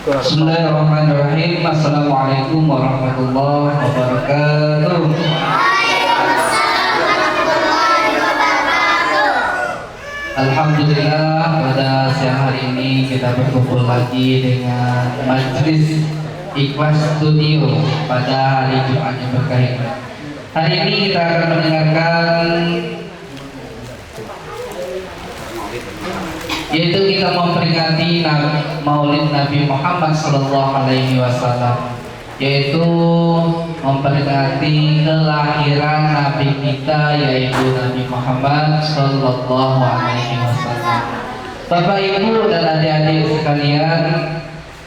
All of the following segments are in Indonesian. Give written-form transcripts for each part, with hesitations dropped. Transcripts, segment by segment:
Bismillahirrahmanirrahim. Assalamualaikum warahmatullahi wabarakatuh. Alhamdulillah, pada siang hari ini kita berkumpul lagi dengan Majelis Ikhlas Studio pada hari Jumat yang berkah ini. Hari ini kita akan mendengarkan, yaitu kita memperingati Maulid Nabi Muhammad SAW, yaitu memperingati kelahiran Nabi kita, yaitu Nabi Muhammad SAW. Bapak Ibu dan adik-adik sekalian,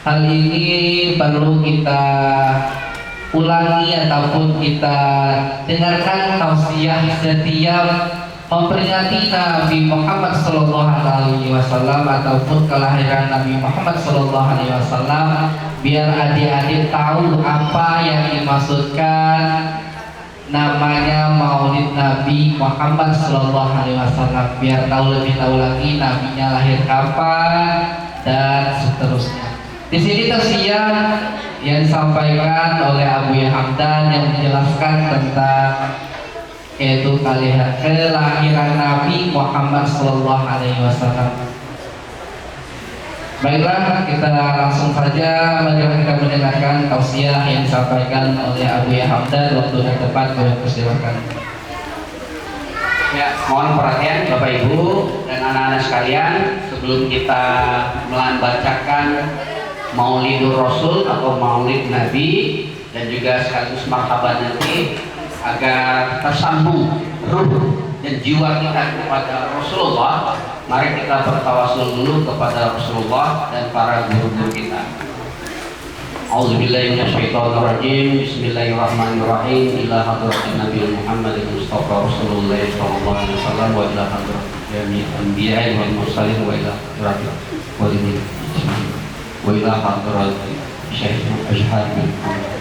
hal ini perlu kita ulangi ataupun kita dengarkan tausiah setiap memperingati Nabi Muhammad SAW ataupun kelahiran Nabi Muhammad SAW, biar adik-adik tahu apa yang dimaksudkan namanya Maulid Nabi Muhammad SAW, biar lebih tahu lagi nabinya lahir kapan dan seterusnya. Di sini tausiah yang disampaikan oleh Abu Hamdan yang menjelaskan tentang yaitu kelahiran Nabi Muhammad SAW. Baiklah, kita langsung saja kita mendengarkan tausiah yang disampaikan oleh Abu Hamdan. Waktu yang tepat, kami persilakan. Ya, mohon perhatian Bapak Ibu dan anak-anak sekalian, sebelum kita membacakan Maulidur Rasul atau Maulid Nabi dan juga sekaligus marhaban nanti, agar tersambung ruh dan jiwa kita kepada Rasulullah, mari kita bertawasul dulu kepada Rasulullah dan para guru-guru kita. A'udzubillahi minasyaitonirrajim. Bismillahirrahmanirrahim. Ila hadratin Nabi Muhammad Mustafa Rasulullah sallallahu alaihi wasallam wa ila hadratin jami'il anbiya'i wal mursalin wa ila hadratin waliyin wa ila hadratin Syekh Ashhad bin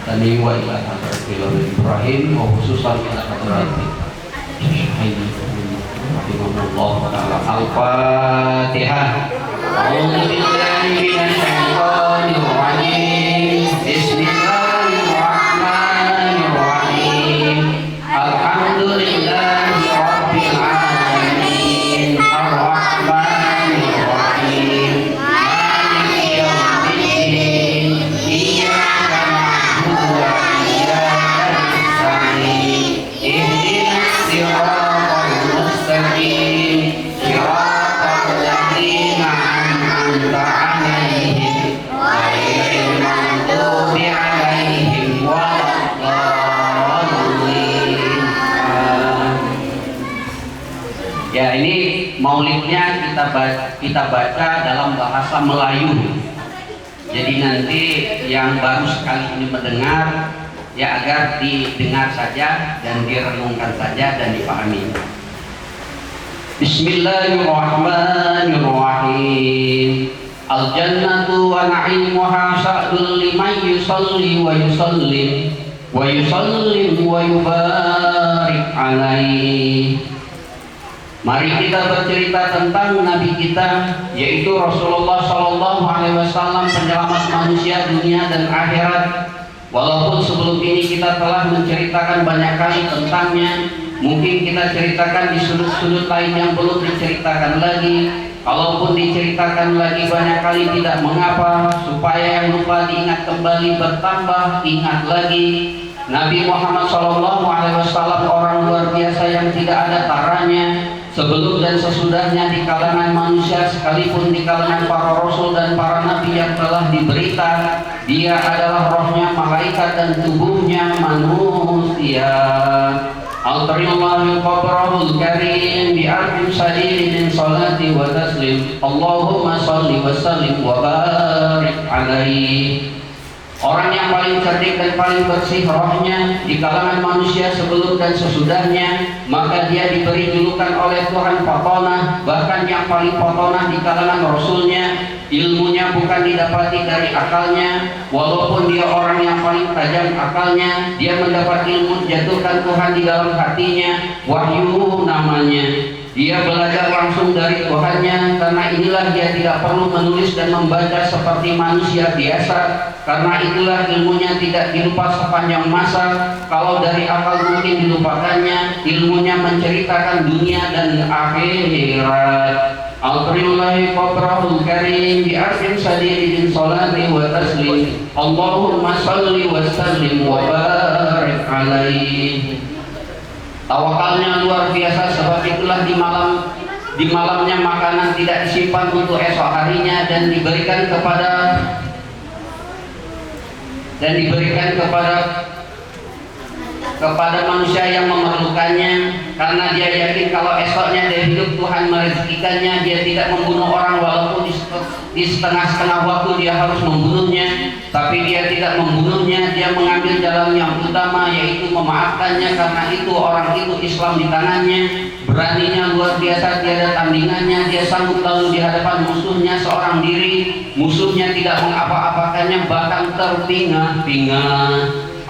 Tani wa ila hadratin Ibrahim wa khususan ila hadratin Syekh rahimahullah ta'ala. Al-Fatihah. A'udzu billahi minasy syaithanir rajim. Bismillahirrahmanirrahim. Alhamdulillahi rabbil alamin. Ar-Rahmanir Rahim. Maliki yaumiddin. Iyyaka na'budu wa iyyaka nasta'in. Ihdinas siratal mustaqim. Siratal ladzina an'amta 'alaihim ghairil maghdubi 'alaihim waladdallin. Ya, ini maulidnya kita baca dalam bahasa Melayu. Jadi nanti yang baru sekali ini mendengar, ya agar didengar saja dan direnungkan saja dan dipahami. Bismillahirrahmanirrahim. Al-jannatu wa na'imuha sa'dul liman yusalli wa yusallim wa yusallim wa yubarik alaih. Mari kita bercerita tentang Nabi kita, yaitu Rasulullah SAW, penyelamat manusia dunia dan akhirat. Walaupun sebelum ini kita telah menceritakan banyak kali tentangnya, mungkin kita ceritakan di sudut-sudut lain yang belum diceritakan lagi. Kalaupun diceritakan lagi banyak kali tidak mengapa, supaya yang lupa diingat kembali, bertambah ingat lagi. Nabi Muhammad SAW orang luar biasa yang tidak ada taranya, sebelum dan sesudahnya di kalangan manusia, sekalipun di kalangan para rasul dan para nabi yang telah diberita. Dia adalah rohnya malaikat dan tubuhnya manusia. Al-Karimullahu qabrahul karim bi'arfin sadidin salati wa taslim. Allahumma salli wa sallim wa barik alaihi. Orang yang paling cerdik dan paling bersih rohnya di kalangan manusia sebelum dan sesudahnya, maka dia diberi julukan oleh Tuhan Fatonah. Bahkan yang paling Fatonah di kalangan Rasulnya, ilmunya bukan didapati dari akalnya. Walaupun dia orang yang paling tajam akalnya, dia mendapat ilmu jatuhkan Tuhan di dalam hatinya. Wahyu namanya. Dia belajar langsung dari Tuhannya, karena inilah dia tidak perlu menulis dan membaca seperti manusia biasa. Karena itulah ilmunya tidak dilupa sepanjang masa. Kalau dari akal mungkin dilupakannya, ilmunya menceritakan dunia dan akhirat. Al-Qarillahi qabrahul karim bi'arfin sadidin salati wa taslim. Allahumma salli wa sallim wa barik alaih. Tawakalnya luar biasa, sebab itulah di malamnya makanan tidak disimpan untuk esok harinya dan diberikan kepada manusia yang memerlukannya, karena dia yakin kalau esoknya dia hidup Tuhan merezekikannya. Dia tidak membunuh orang walaupun di setengah-setengah waktu dia harus membunuhnya, tapi dia tidak membunuhnya. Dia mengambil jalan yang utama, yaitu memaafkannya, karena itu orang itu Islam di tangannya. Beraninya luar biasa, tiada tandingannya. Dia sanggup lalu di hadapan musuhnya seorang diri. Musuhnya tidak mengapa-apakannya, bahkan terpingah-pingah.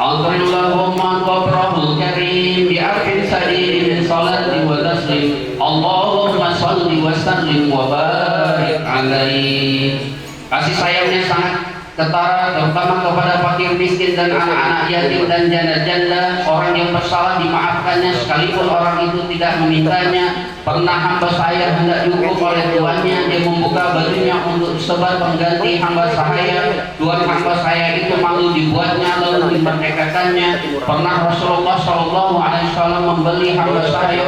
Allahumma qabrahul karim bi'arfin sadidin salati wa taslim. Allahumma salli wa sallim wa barik alaih. Kasih sayangnya sangat ketara, terutama kepada fakir miskin dan anak-anak yatim dan janda-janda. Orang yang bersalah dimaafkannya sekalipun orang itu tidak memintanya. Pernah hamba saya hendak dihukum oleh tuannya, dia membuka bajunya untuk disebar pengganti hamba saya. Tuan hamba saya itu malu dibuatnya lalu dimerdekakannya. Pernah Rasulullah SAW membeli hamba saya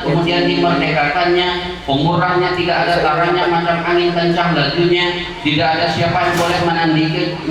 kemudian dimerdekakannya. Umurnya tidak ada taranya, macam angin kencang lajunya. Tidak ada siapa yang boleh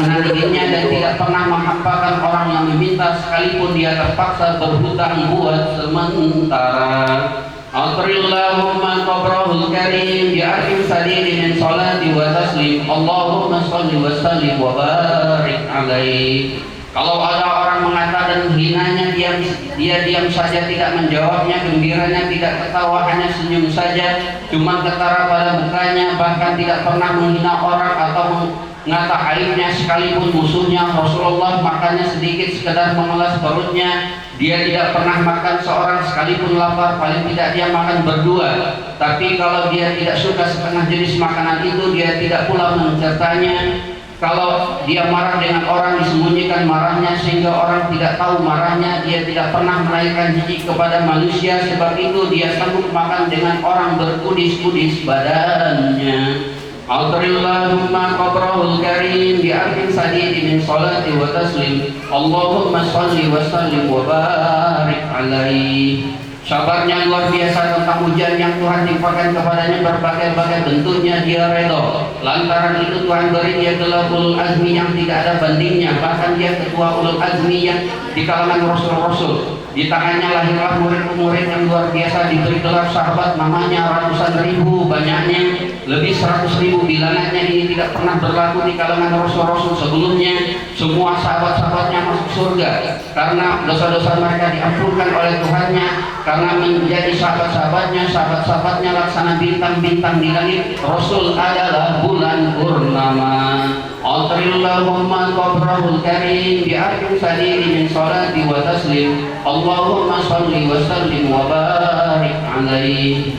menandinginya dan tidak pernah menghampakan orang yang meminta sekalipun dia terpaksa berhutang buat sementara. Allahumma qabrahul karim bi'arfin sadidin min salati wa taslim. Allahumma salli wa sallim wa barik alaih. Kalau ada orang mengatakan hinanya, dia diam saja, tidak menjawabnya. Gembiranya tidak ketawa, hanya senyum saja, cuma ketara pada mukanya, bahkan tidak pernah menghina orang atau mengata aibnya sekalipun musuhnya. Rasulullah makannya sedikit sekedar mengelas perutnya. Dia tidak pernah makan seorang sekalipun lapar, paling tidak dia makan berdua. Tapi kalau dia tidak suka setengah jenis makanan itu, dia tidak pula mencertanya. Kalau dia marah dengan orang, disembunyikan marahnya sehingga orang tidak tahu marahnya. Dia tidak pernah melahirkan jijik kepada manusia, sebab itu dia sanggup makan dengan orang berkudis-kudis badannya. Allahumma qabrahul karim bi'arfin sadidin min salati wa taslim. Allahumma salli wa sallim wa barik alaih. Sabarnya luar biasa tentang ujian yang Tuhan timpakan kepadanya berbagai-bagai bentuknya. Dia redha. Lantaran itu Tuhan beri dia gelar ulul azmi yang tidak ada bandingnya. Bahkan dia ketua ulul azmi yang di kalangan rasul-rasul. Di tangannya lahirlah murid-murid yang luar biasa, diberi gelar sahabat, namanya ratusan ribu banyaknya, lebih 100.000 bilangannya. Ini tidak pernah berlaku di kalangan rasul-rasul sebelumnya. Semua sahabat-sahabatnya masuk surga karena dosa-dosa mereka diampunkan oleh Tuhannya, karena menjadi sahabat-sahabatnya laksana bintang-bintang di langit. Rasul adalah bulan purnama. Allahumma qabrahul karim bi'arfin sadidin min salati wa taslim. Allahumma salli wa sallim wa barik alaih.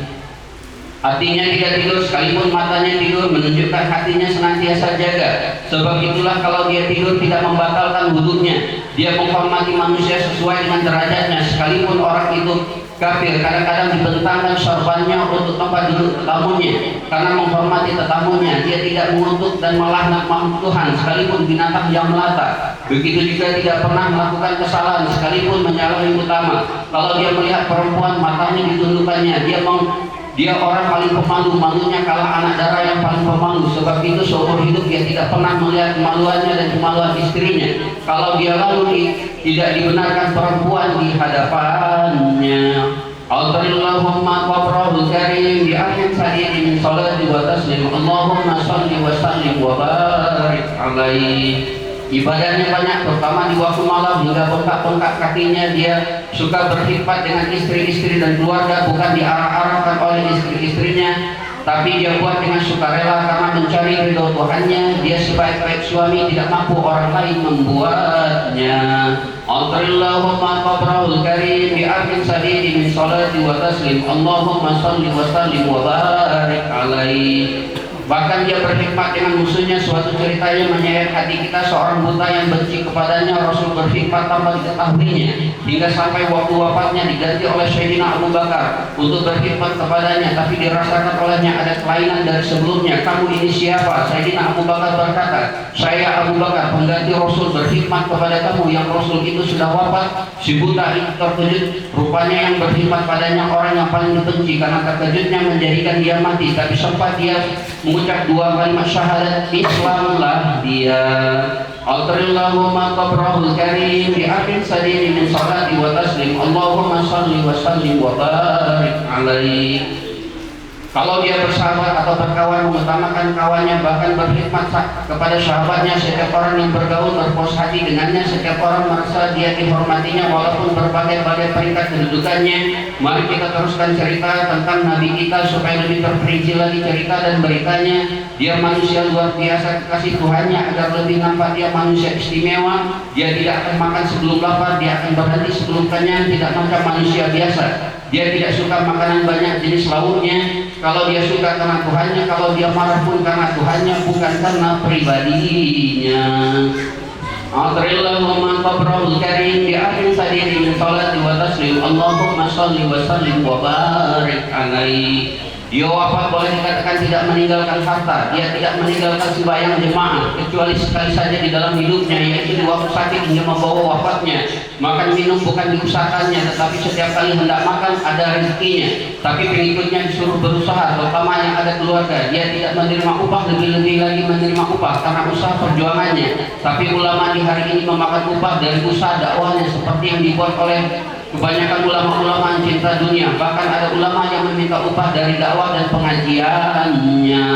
Hatinya tidak tidur sekalipun matanya tidur, menunjukkan hatinya senantiasa jaga. Sebab itulah kalau dia tidur tidak membatalkan wudunya. Dia menghormati manusia sesuai dengan derajatnya, sekalipun orang itu kafir. Kadang-kadang dibentangkan sorbannya untuk tempat duduk tetamunya, karena menghormati tetamunya. Dia tidak mengutuk dan melaknat makhluk Tuhan sekalipun binatang yang melata. Begitu juga tidak pernah melakukan kesalahan sekalipun menyalahi utama. Kalau dia melihat perempuan, matanya ditundukkannya. Dia orang paling pemalu, malunya kalah anak darah yang paling pemalu. Sebab itu seumur hidup dia tidak pernah melihat kemaluannya dan kemaluan istrinya. Kalau dia lalu tidak dibenarkan perempuan di hadapannya. Allahumma qabrahul karim bi'arfin sadidin min salati wa taslim. Allahumma salli wa sallim wa barik alaih. Ibadahnya banyak, terutama di waktu malam, hingga bengkak-bengkak kakinya. Dia suka berkhidmat dengan istri-istri dan keluarga, bukan diarah-arahkan oleh istri-istrinya. tapi dia buat dengan sukarela karena mencari ridho Tuhannya. Dia sebaik-baik suami, tidak mampu orang lain membuatnya. Allahumma qabrahul karim bi arkin sadidi min salati wa taslim. Allahumma salli wa sallim wa barik alaihi. Bahkan dia berhikmat dengan musuhnya. Suatu cerita yang menyayat hati kita, seorang buta yang benci kepadanya, Rasul berhikmat tanpa diketahuinya, hingga sampai waktu wafatnya diganti oleh Sayyidina Abu Bakar untuk berhikmat kepadanya, tapi dirasakan olehnya ada kelainan dari sebelumnya. Kamu ini siapa? Sayyidina Abu Bakar berkata, saya Abu Bakar, pengganti Rasul berhikmat kepada kamu yang Rasul itu sudah wafat. Si buta itu terkejut, rupanya yang berhikmat padanya orang yang paling dibenci, karena terkejutnya menjadikan dia mati. Tapi sempat dia mengucap dua kalimat syahadat, Islamlah dia. Allahumma qabrahul karim bi akhir sadini min salati wa taslim. Allahumma salli wa sallim wa barik alaihi. Kalau dia bersahabat atau berkawan, mengutamakan kawannya, bahkan berkhidmat kepada sahabatnya. Setiap orang yang bergaul berpuas hati dengannya, setiap orang merasa dia dihormatinya walaupun berbagai-bagai peringkat kedudukannya. Mari kita teruskan cerita tentang Nabi kita supaya lebih terperinci lagi cerita dan beritanya. Dia manusia luar biasa kekasih Tuhannya, agar lebih nampak dia manusia istimewa. Dia tidak akan makan sebelum lapar, dia akan berhenti sebelum kenyang, tidak macam manusia biasa. Dia tidak suka makanan banyak jenis lauknya. Kalau dia suka karena Tuhannya, kalau dia marah pun karena Tuhannya, bukan karena pribadinya. Allahumma qabrahul karim bi akhir sadiri min salati wa taslim. Allahumma salli wa sallim wa barik alaihi. Dia wafat boleh dikatakan tidak meninggalkan harta, dia tidak meninggalkan sembahyang jemaah kecuali sekali saja di dalam hidupnya, yaitu di waktu sakit hingga membawa wafatnya. Makan minum bukan diusahakannya, tetapi setiap kali hendak makan ada rezekinya. Tapi pengikutnya disuruh berusaha, terutama yang ada keluarga. Dia tidak menerima upah, lebih-lebih lagi menerima upah karena usaha perjuangannya. Tapi ulama di hari ini memakan upah dari usaha dakwahnya, seperti yang dibuat oleh kebanyakan ulama-ulama cinta dunia. Bahkan ada ulama yang meminta upah dari dakwah dan pengajiannya.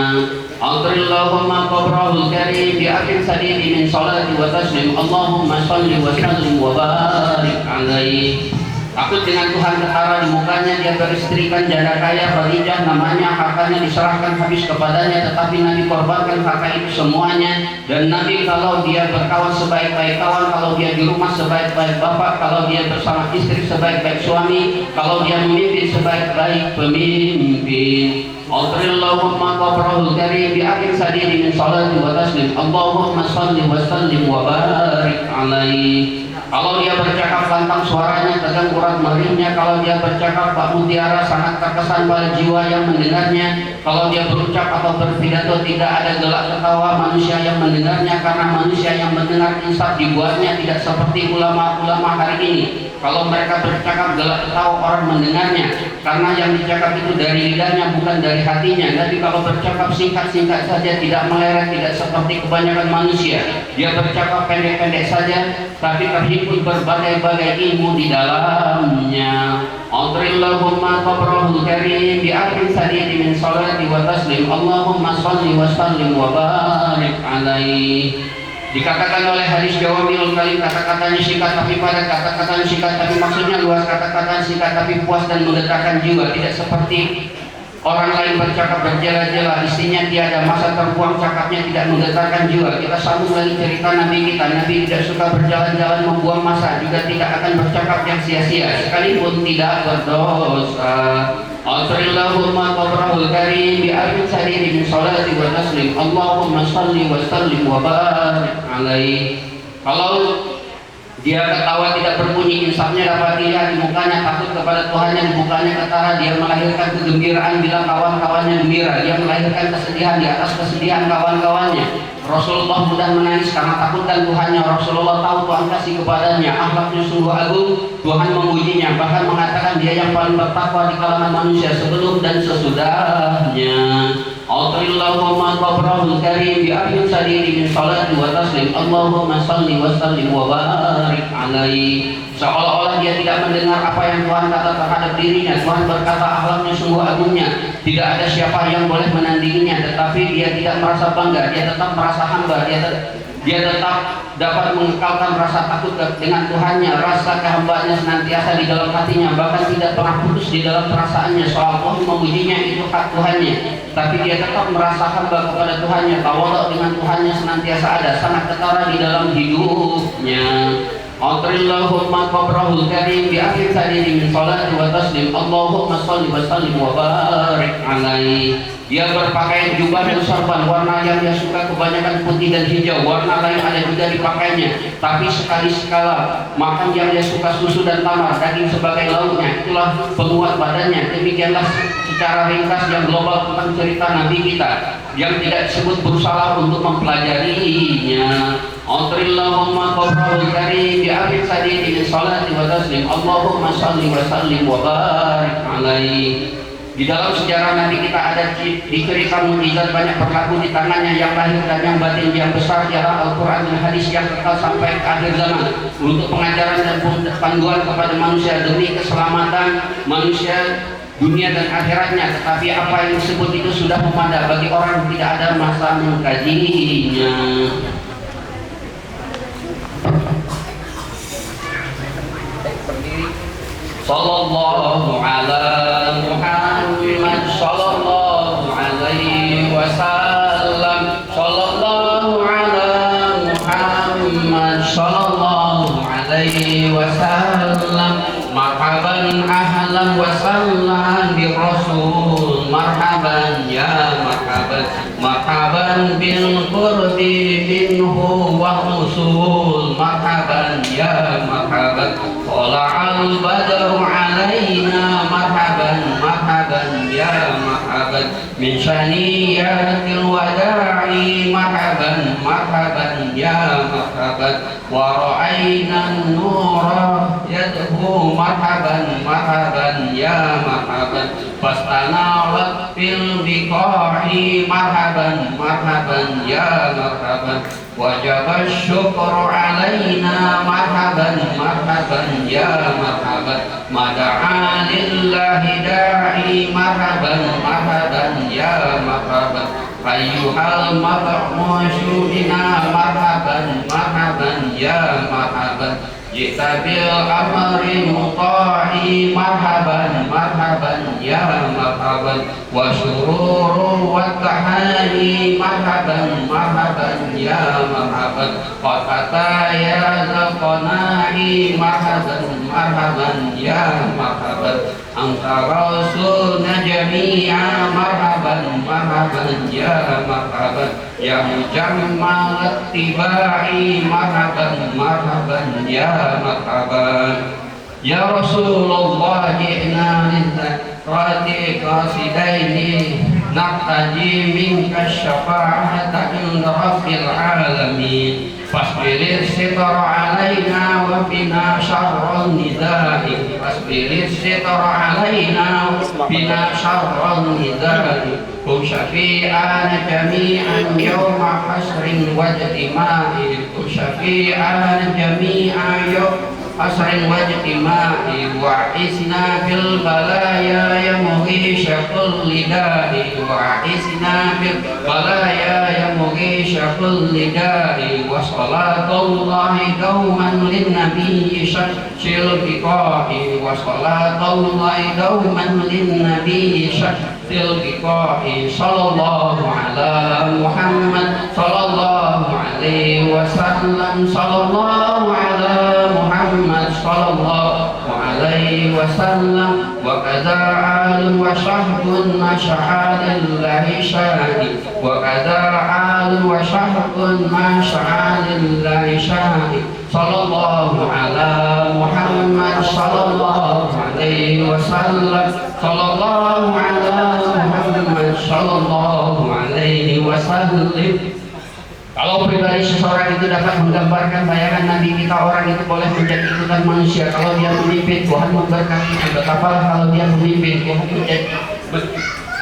Allahumma qabrahul karim bi akhir sadidi min salati wa taslim. Allahumma salli wa sallim wa barik alaihi. Takut dengan Tuhan ketara di mukanya, dia beristrikan janda kaya Khadijah namanya, hartanya diserahkan habis kepadanya, tetapi Nabi korbankan harta itu semuanya. Dan Nabi kalau dia berkawan sebaik-baik kawan, kalau dia di rumah sebaik-baik bapak, kalau dia bersama istri sebaik-baik suami, kalau dia memimpin sebaik-baik pemimpin. Allahumma qabrahul karim bi akhir sadidi min salati wa taslim. Allahumma salli wa sallim wa barik alaihi. Kalau dia bercakap lantang suaranya, tegang urat merihnya. Kalau dia bercakap Pak Mutiara sangat terkesan pada jiwa yang mendengarnya. Kalau dia berucap atau berpidato tidak ada gelak ketawa manusia yang mendengarnya, karena manusia yang mendengar insaf dibuatnya tidak seperti ulama-ulama hari ini. Kalau mereka bercakap gelak ketawa orang mendengarnya, karena yang dicakap itu dari lidahnya bukan dari hatinya. Tapi kalau bercakap singkat-singkat saja, tidak meleret, tidak seperti kebanyakan manusia. Dia bercakap pendek-pendek saja, tapi terhimpun berbagai-bagai ilmu di dalamnya. Allahumma qabrahul karim bi akhir sadidi min salati wa taslim. Allahumma salli wa sallim wa barik alaihi. Dikatakan oleh hadis Jawamiul Kalim, kata-katanya singkat tapi padat, kata-katanya singkat tapi maksudnya luas, kata-katanya singkat tapi puas dan menggetarkan jiwa. Tidak seperti orang lain bercakap berjela-jela, isinya tiada masa terbuang, cakapnya tidak menggetarkan jiwa. Kita sambung lagi cerita Nabi kita. Nabi tidak suka berjalan-jalan membuang masa, juga tidak akan bercakap yang sia-sia, sekalipun tidak berdosa. Allahumma qabrahul karim bi akhir sadidi min salati wa taslim. Allahumma salli wa sallim wa barik alaihi. Kalau dia ketawa tidak berbunyi, insafnya dapat dilihat di mukanya, takut kepada Tuhannya di mukanya ketara. Dia melahirkan kegembiraan bila kawan-kawannya gembira. Dia melahirkan kesedihan di atas kesedihan kawan-kawannya. Rasulullah mudah menangis karena takut dan Tuhannya. Rasulullah tahu Tuhan kasih kepadanya, akhlaknya sungguh agung. Tuhan memujinya, bahkan mengatakan dia yang paling bertakwa di kalangan manusia sebelum dan sesudahnya. Allahumma qabrahul karim bi akhir sadidi min salati wa taslim. Allahumma salli wa sallim wa barik alaihi. Seolah-olah dia tidak mendengar apa yang Tuhan kata terhadap dirinya. Tuhan berkata akhlaknya sungguh agungnya, tidak ada siapa yang boleh menandinginya. Tetapi dia tidak merasa bangga, dia tetap merasa hamba. dia tetap dapat mengekalkan rasa takut dengan Tuhannya, rasa kehambaannya senantiasa di dalam hatinya, bahkan tidak pernah putus di dalam perasaannya soal Allah memujinya itu hak Tuhannya, tapi dia tetap merasa hamba kepada Tuhannya, tawadhu dengan Tuhannya senantiasa ada, sangat ketara di dalam hidupnya. Allahumma qabrahul karim bi akhir sadidi min salati wa taslim. Allahumma salli wa sallim wa barik alaihi. Dia berpakaian jubah dan sorban warna yang dia suka, kebanyakan putih dan hijau. Warna lain ada juga dipakainya, tapi sekali-sekala makan yang dia suka susu dan tamar, daging sebagai lauknya, itulah penguat badannya. Demikianlah secara ringkas yang global tentang cerita Nabi kita yang tidak disebut berusaha untuk mempelajarinya. Allahumma qabrahul karim bi akhir sadidi min salati wa taslim. Allahumma salli wa sallim wa barik alaihi. Di dalam sejarah Nabi kita ada dicerita mukjizat banyak berlaku di tangannya, yang lahir dan yang batin, yang besar ialah Al-Quran dan hadis yang kekal sampai ke akhir zaman untuk pengajaran dan panduan kepada manusia demi keselamatan manusia dunia dan akhiratnya. Tetapi apa yang disebut itu sudah memada bagi orang yang tidak ada masa mengkajinya. Sallallahu ala Muhammad sallallahu alaihi wasallam. Sallallahu ala Muhammad sallallahu alaihi wasallam. Marhaban ahlan wa sahlan bi rasul. Marhaban ya marhaban. Marhaban bil qurbi minhu wa usul. Marhaban ya marhaban. Tala'al badru alaina. Marhaban marhaban ya marhaban. Min syaniyatil wada'i. Marhaban marhaban ya marhaban. Wa ra'ayna an-nura yadhu. Marhaban marhaban ya marhaban. Fastanarat fil biqa'i. Marhaban marhaban ya marhaban. Wajaba syukru alaina. Marhaban marhaban ya marhaban. Mada'a lillahi da'i. Marhaban marhaban ya marhaban. Ayyuhal mab'usyu bina. Marhaban marhaban ya marhaban. Jita bil amri muta'i. Marhaban marhaban ya marhaban. Wa syururu wa tahani. Marhaban marhaban ya marhaban. Qatata ya zaqana'i. Marhaban marhaban ya marhaban. Anta rasulna jami'a. Marhaban marhaban ya marhaban. Ya mujammal ittiba'i. Marhaban marhaban ya marhaban. Ya Rasulullah ji'na lidzati qasidaini. Naqtaji minka syafa'ata inda rabbil alamin. Fasbirir sitra alaina wa bina syarran nidai. Fasbirir sitra alaina wa bina syarran nidai. Hum syafi'ana jami'an yawma hasrin wajtima'i. Hum syafi'ana jami'an yawma hasrin wajtima'i. Wa'isna bil balaya ya mughisha kulli da'i. Wa'isna bil balaya ya mughisha kulli da'i. Wa salatullahi dauman lin nabiyyi syakshil biqa'i. Wa salatullahi dauman lin nabiyyi syakshil biqa'i. Sallallahu ala Muhammad sallallahu alaihi wasallam. Sallallahu ala Muhammad sallallahu alaihi wasallam. Wa kadza alun wa sahbun masya'alillahi syahid. Wa kadza alun wa sahbun masya'alillahi syahid. Sallallahu ala Muhammad sallallahu alaihi wasallam. Sallallahu ala Muhammad sallallahu alaihi wasallam. Kalau pribadi seseorang itu dapat menggambarkan bayangan Nabi kita, orang itu boleh menjadi ikutan manusia. Kalau dia memimpin, Tuhan memberkati. Betapalah kalau dia memimpin, Tuhan menjadi.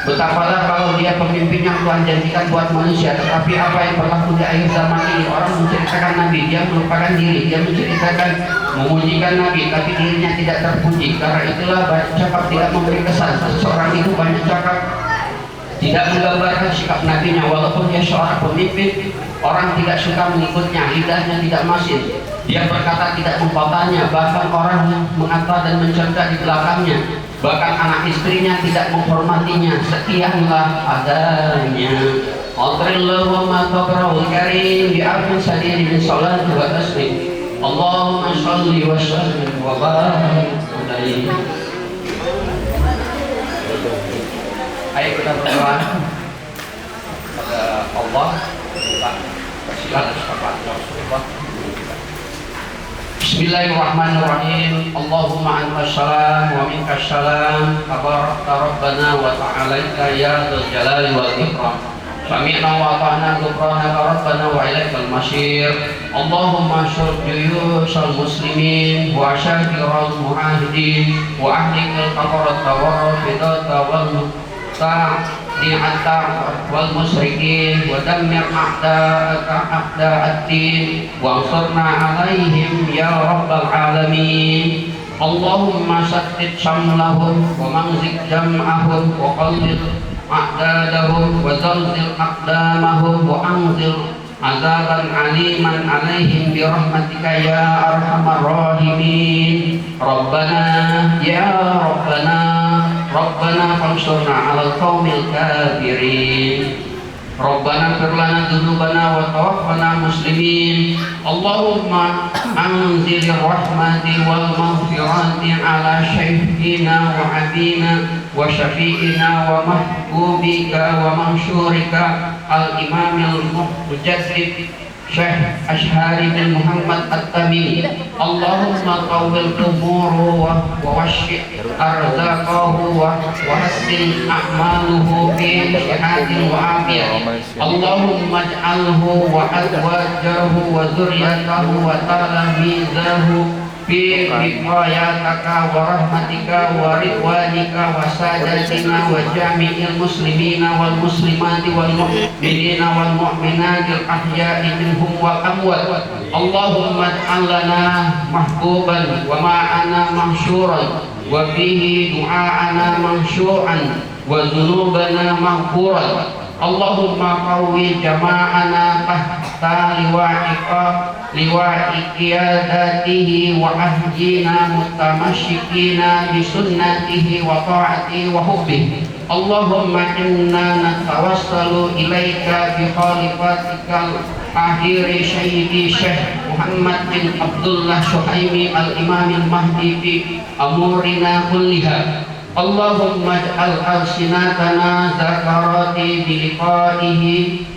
Betapalah kalau dia pemimpin yang Tuhan janjikan buat manusia. Tetapi apa yang berlaku di akhir zaman ini, orang menceritakan Nabi, dia melupakan diri, dia menceritakan memujikan Nabi, tapi dirinya tidak terpuji. Karena itulah banyak cakap tidak memberi kesan. Seseorang itu banyak cakap tidak menggambarkan sikap nabinya, walaupun dia seorang pemimpin, orang tidak suka mengikutnya, lidahnya tidak masin, dia berkata tidak mengkotanya, bahkan orang yang mengata dan mencerca di belakangnya, bahkan anak istrinya tidak menghormatinya, sekianlah adanya. Allahumma tabra'ul karim bi'afin sadiri min salati wa taslim. Allahumma salli wa sallim wa barik alaihi. Ayo kita berdoa kepada Allah. Silakan Rasulullah. Bismillahirrahmanirrahim. Allahumma antas salam wa minkas salam. Tabarakta rabbana wa ta'alaika ya dzal jalali wal ikram. Sami'na wa ata'na ghufranaka rabbana wa ilaikal masyir. Allahumma syur juyusal muslimin wa syakiral mu'ahidin wa ahlikal kafarata wa rafidata wal muta'di'ata wal musyrikin wa dammir a'da'aka a'da'ad-din wa ansurna alaihim ya rabbal alamin. Allahumma saddid samlahum wa manzik jam'ahum wa qallil a'dadahum wa zalzil aqdamahum wa anzil azaban aliman alaihim bi rahmatika ya arhamar rahimin. Rabbana ya Rabbana fansurna 'alal qaumil kafirin. Rabbana ighfir lana dzunubana wa tawaffana muslimin. Allahumma anzil rahmati wal maghfirati ala syaikina wa habina wa syafi'ina wa mahbubika wa mansyurika al-imamil mujaddid Syekh Ash'ari bin Muhammad At-Tamimi. Allahumma tawwil umuru wa washyi' arzaqahu wa hassin a'maluhu bi sihatin wa afiyah. Allahumma ij'alhu wa azwajahu wa dzurriyyatahu wa talamizahu fi riqayataka wa rahmatika wa ridwanika wa sadatina wa jami'il muslimina wal muslimati wal mu'minina wal mu'minatil ahya'i minhum wal amwat. Allahumma ij'al lana mahbuban wa ma'ana mahsyuran wa fihi du'a'ana mahsyu'an wa dhunubana maghfuran. Allahumma qawwi jama'ana tahta liwa'i qiyadatihi wa ahdina mutamasyikina bi sunnatihi wa ta'atihi wa hubbihi. Allahumma inna natawassalu ilaika bi khalifatikal akhiri sayyidi Syekh Muhammad bin Abdullah Syuhaimi al-Imam al-Mahdi fi amurina kulliha. Allahumma ij'al alsinatana zakarati biliqaihi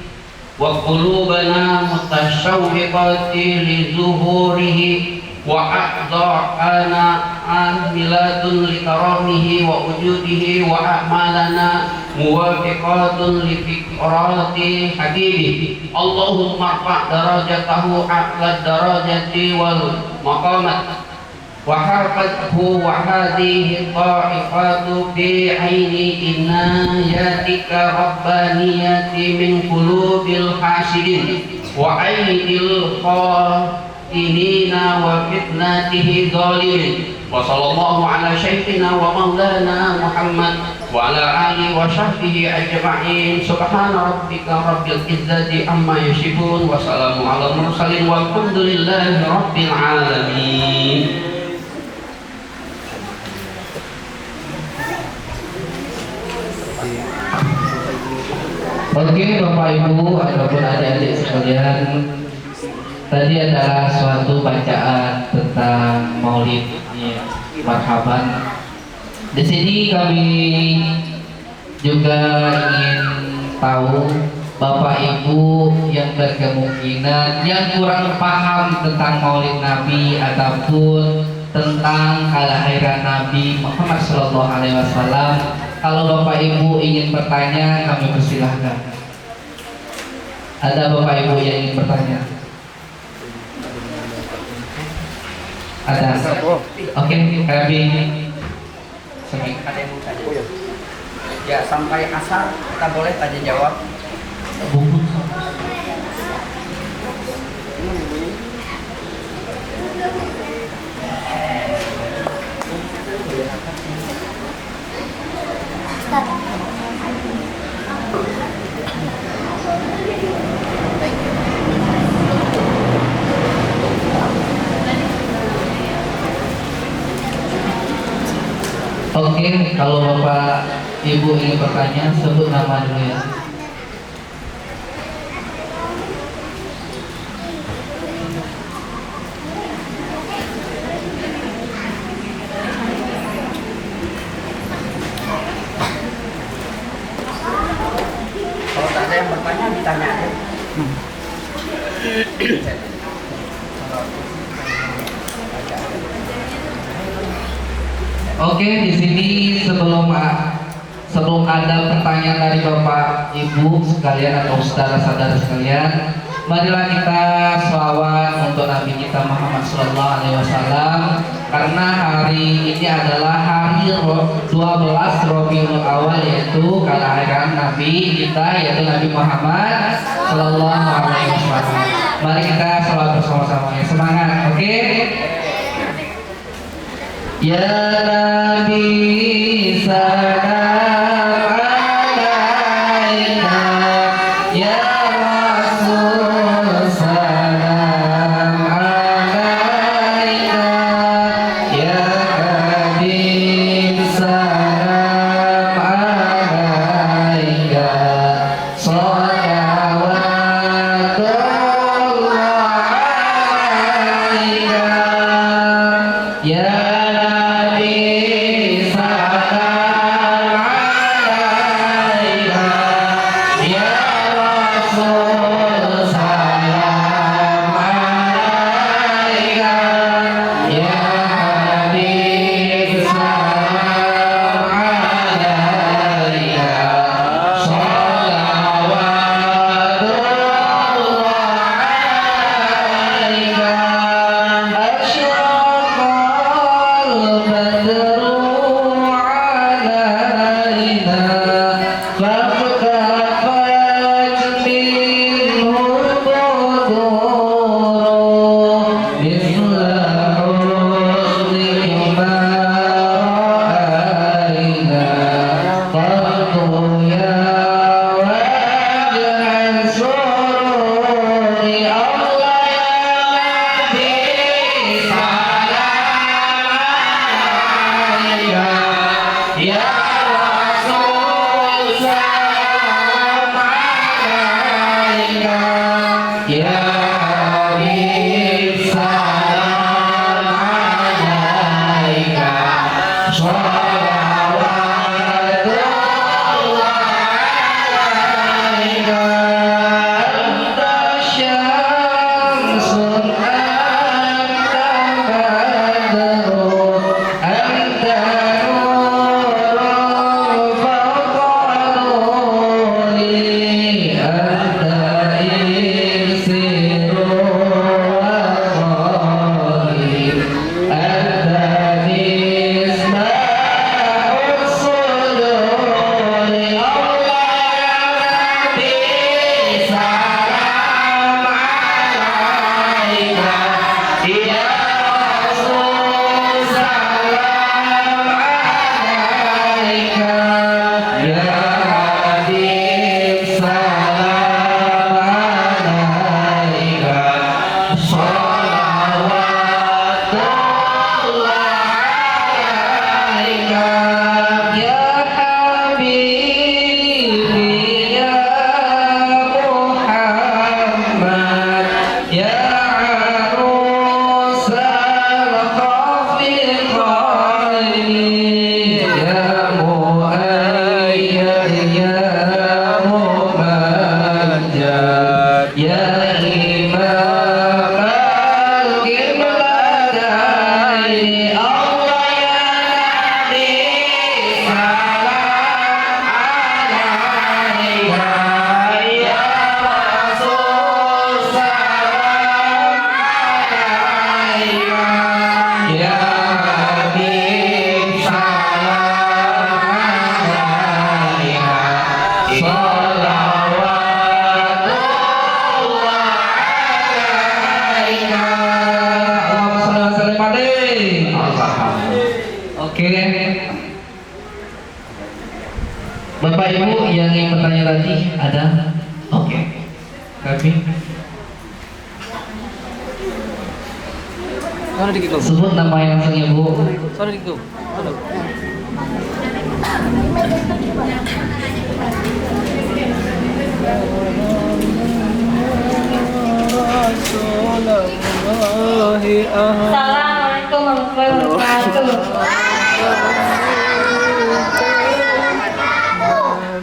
wa qulubana mutashawwiqati li zuhurihi wa a'dha'ana amilatun li karamihi wa wujudihi wa a'malana muwafiqatun li fikrati habibihi. Allahumma rfa' darajatahu a'la darajati wal maqamat wa harfathu wa hadhihi ta'ifatu bi aini inayatika rabbaniyati min qulubil hasidin wa aidil khainina wa fitnatihi zalimin. Wa sallallahu ala syaikina wa maulana Muhammad wa ala alihi wa sahbihi ajma'in. Subhana rabbika rabbil izzati amma yasifun wa salamun ala mursalin walhamdulillahi rabbil alamin. Oke Bapak Ibu ataupun adik-adik sekalian, tadi adalah suatu bacaan tentang Maulid marhaban. Di sini kami juga ingin tahu Bapak Ibu yang berkemungkinan yang kurang paham tentang Maulid Nabi ataupun tentang kelahiran Nabi Muhammad SAW. Kalau Bapak Ibu ingin bertanya, kami persilahkan. Ada Bapak Ibu yang ingin bertanya? Ada. Oke, kami ada yang mau tanya. Ya, sampai asar kita boleh tanya jawab. Oke, kalau Bapak Ibu ingin bertanya, sebut nama dulu ya. Kalau tak ada yang bertanya ditanya aja. Oke, di sini sebelum ada pertanyaan dari Bapak Ibu sekalian atau saudara-saudara sekalian, marilah kita selawat untuk Nabi kita Muhammad SAW, karena hari ini adalah hari 12 Rabiul Awal, yaitu kelahiran Nabi kita, yaitu Nabi Muhammad SAW. Mari kita selawat bersama-sama ya, semangat, oke? Ya Nabi salam alaika, ya Rasul salam alaika, ya Habib salam alaika, sholawatullah alaika, ya Oke. Bapak Ibu yang ingin bertanya tadi ada? Oke. Kami Sana dikit, Bang. sebut nama yang langsung ya Bu. Sana dikit, Bang. Sana. Assalamualaikum warahmatullahi wabarakatuh.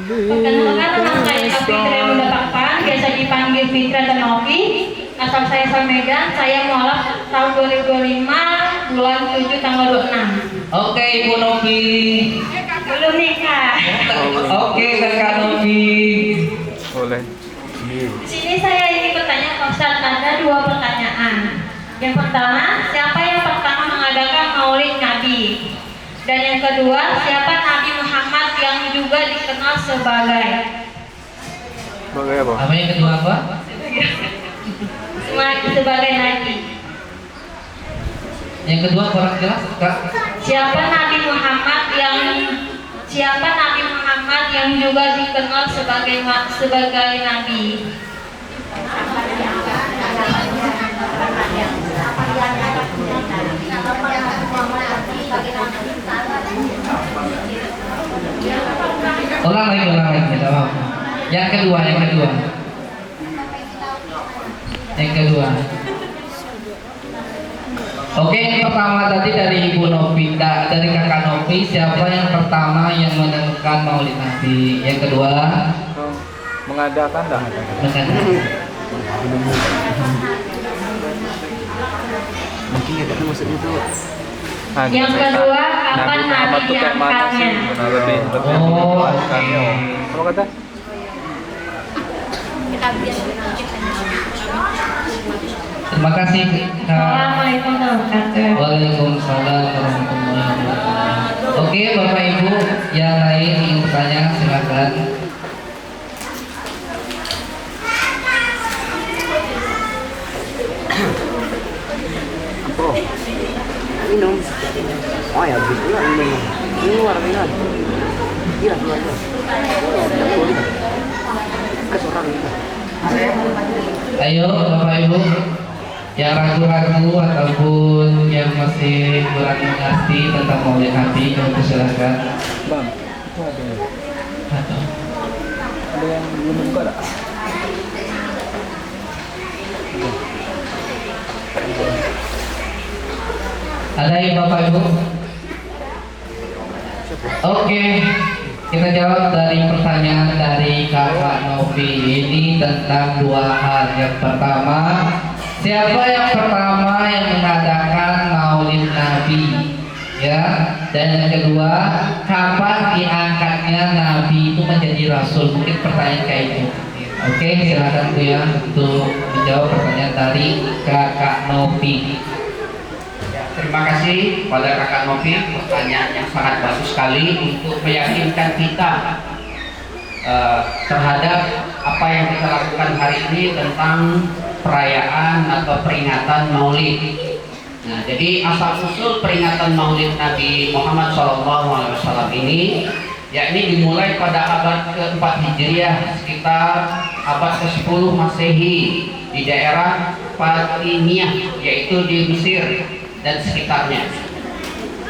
Perkenalkan, nama saya Fitri yang mendapatkan, biasa dipanggil Fitra dan Novi. Asal saya Medan, saya mualaf tahun 2025, bulan 7 tanggal 26. Oke, Ibu Novi. Belum nikah. Oke, Kakak Novi. Boleh. Di sini saya ingin bertanya Pak Ustadz, ada 2 pertanyaan. Yang pertama, siapa yang pertama mengadakan Maulid Nabi? Dan yang kedua, siapa Nabi Muhammad yang juga dikenal sebagai? Sebagai apa? Apa yang kedua apa? Sebagai Nabi. Yang kedua kurang jelas, Kak. Siapa Nabi Muhammad yang juga dikenal sebagai Nabi? Ulang lagi, tidak apa-apa. Yang kedua. Oke, yang pertama tadi dari Ibu Novi, dari Kakak Novi, siapa yang pertama yang menemukan Maulid Nabi? Yang kedua, Mengadakan dah. Mungkin ya itu maksudnya itu. Yang kedua, kapan Nabi diangkatnya? Lebih Oh, apa kata? terima kasih, Kak. Assalamualaikum warahmatullahi wabarakatuh. Waalaikumsalam warahmatullahi wabarakatuh. Oke, Bapak Ibu yang lain ingin bertanya, silakan. Minum. Oh ya, bismillah minum. Ini luar minum. Iya, keluar. Kesorang ini. Ayo Bapak Ibu yang ragu-ragu ataupun yang masih kurang mengerti tentang Maulid Nabi, kami silakan. Bang, itu ada ya? Ada yang belum buka tak? Ada ya Bapak Ibu? Oke, kita jawab dari pertanyaan dari Kakak Novi ini tentang 2 hal. Yang pertama, siapa yang pertama yang mengadakan Maulid Nabi? Ya, dan yang kedua, kapan diangkatnya Nabi itu menjadi Rasul? Mungkin pertanyaan kayak itu. Oke, silakan Bu ya untuk menjawab pertanyaan dari Kakak Novi. Terima kasih pada Kakak Novi, pertanyaan yang sangat bagus sekali untuk meyakinkan kita terhadap apa yang kita lakukan hari ini tentang perayaan atau peringatan Maulid. Nah, jadi asal-usul peringatan Maulid Nabi Muhammad SAW ini yakni dimulai pada abad ke-4 Hijriah, sekitar abad ke-10 Masehi di daerah Fatimiyah, yaitu di Mesir dan sekitarnya,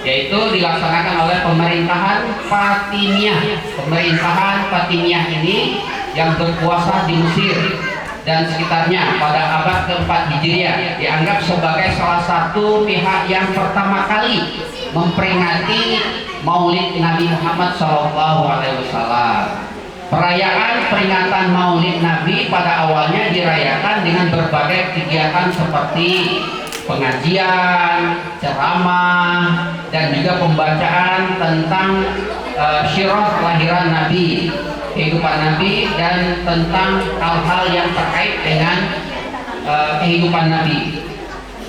yaitu dilaksanakan oleh pemerintahan Fatimiyah. Pemerintahan Fatimiyah ini yang berkuasa di Mesir dan sekitarnya pada abad ke-4 Hijriah dianggap sebagai salah satu pihak yang pertama kali memperingati Maulid Nabi Muhammad SAW. Perayaan peringatan Maulid Nabi pada awalnya dirayakan dengan berbagai kegiatan seperti pengajian, ceramah, dan juga pembacaan tentang syirah kelahiran Nabi, kehidupan Nabi, dan tentang hal-hal yang terkait dengan kehidupan Nabi.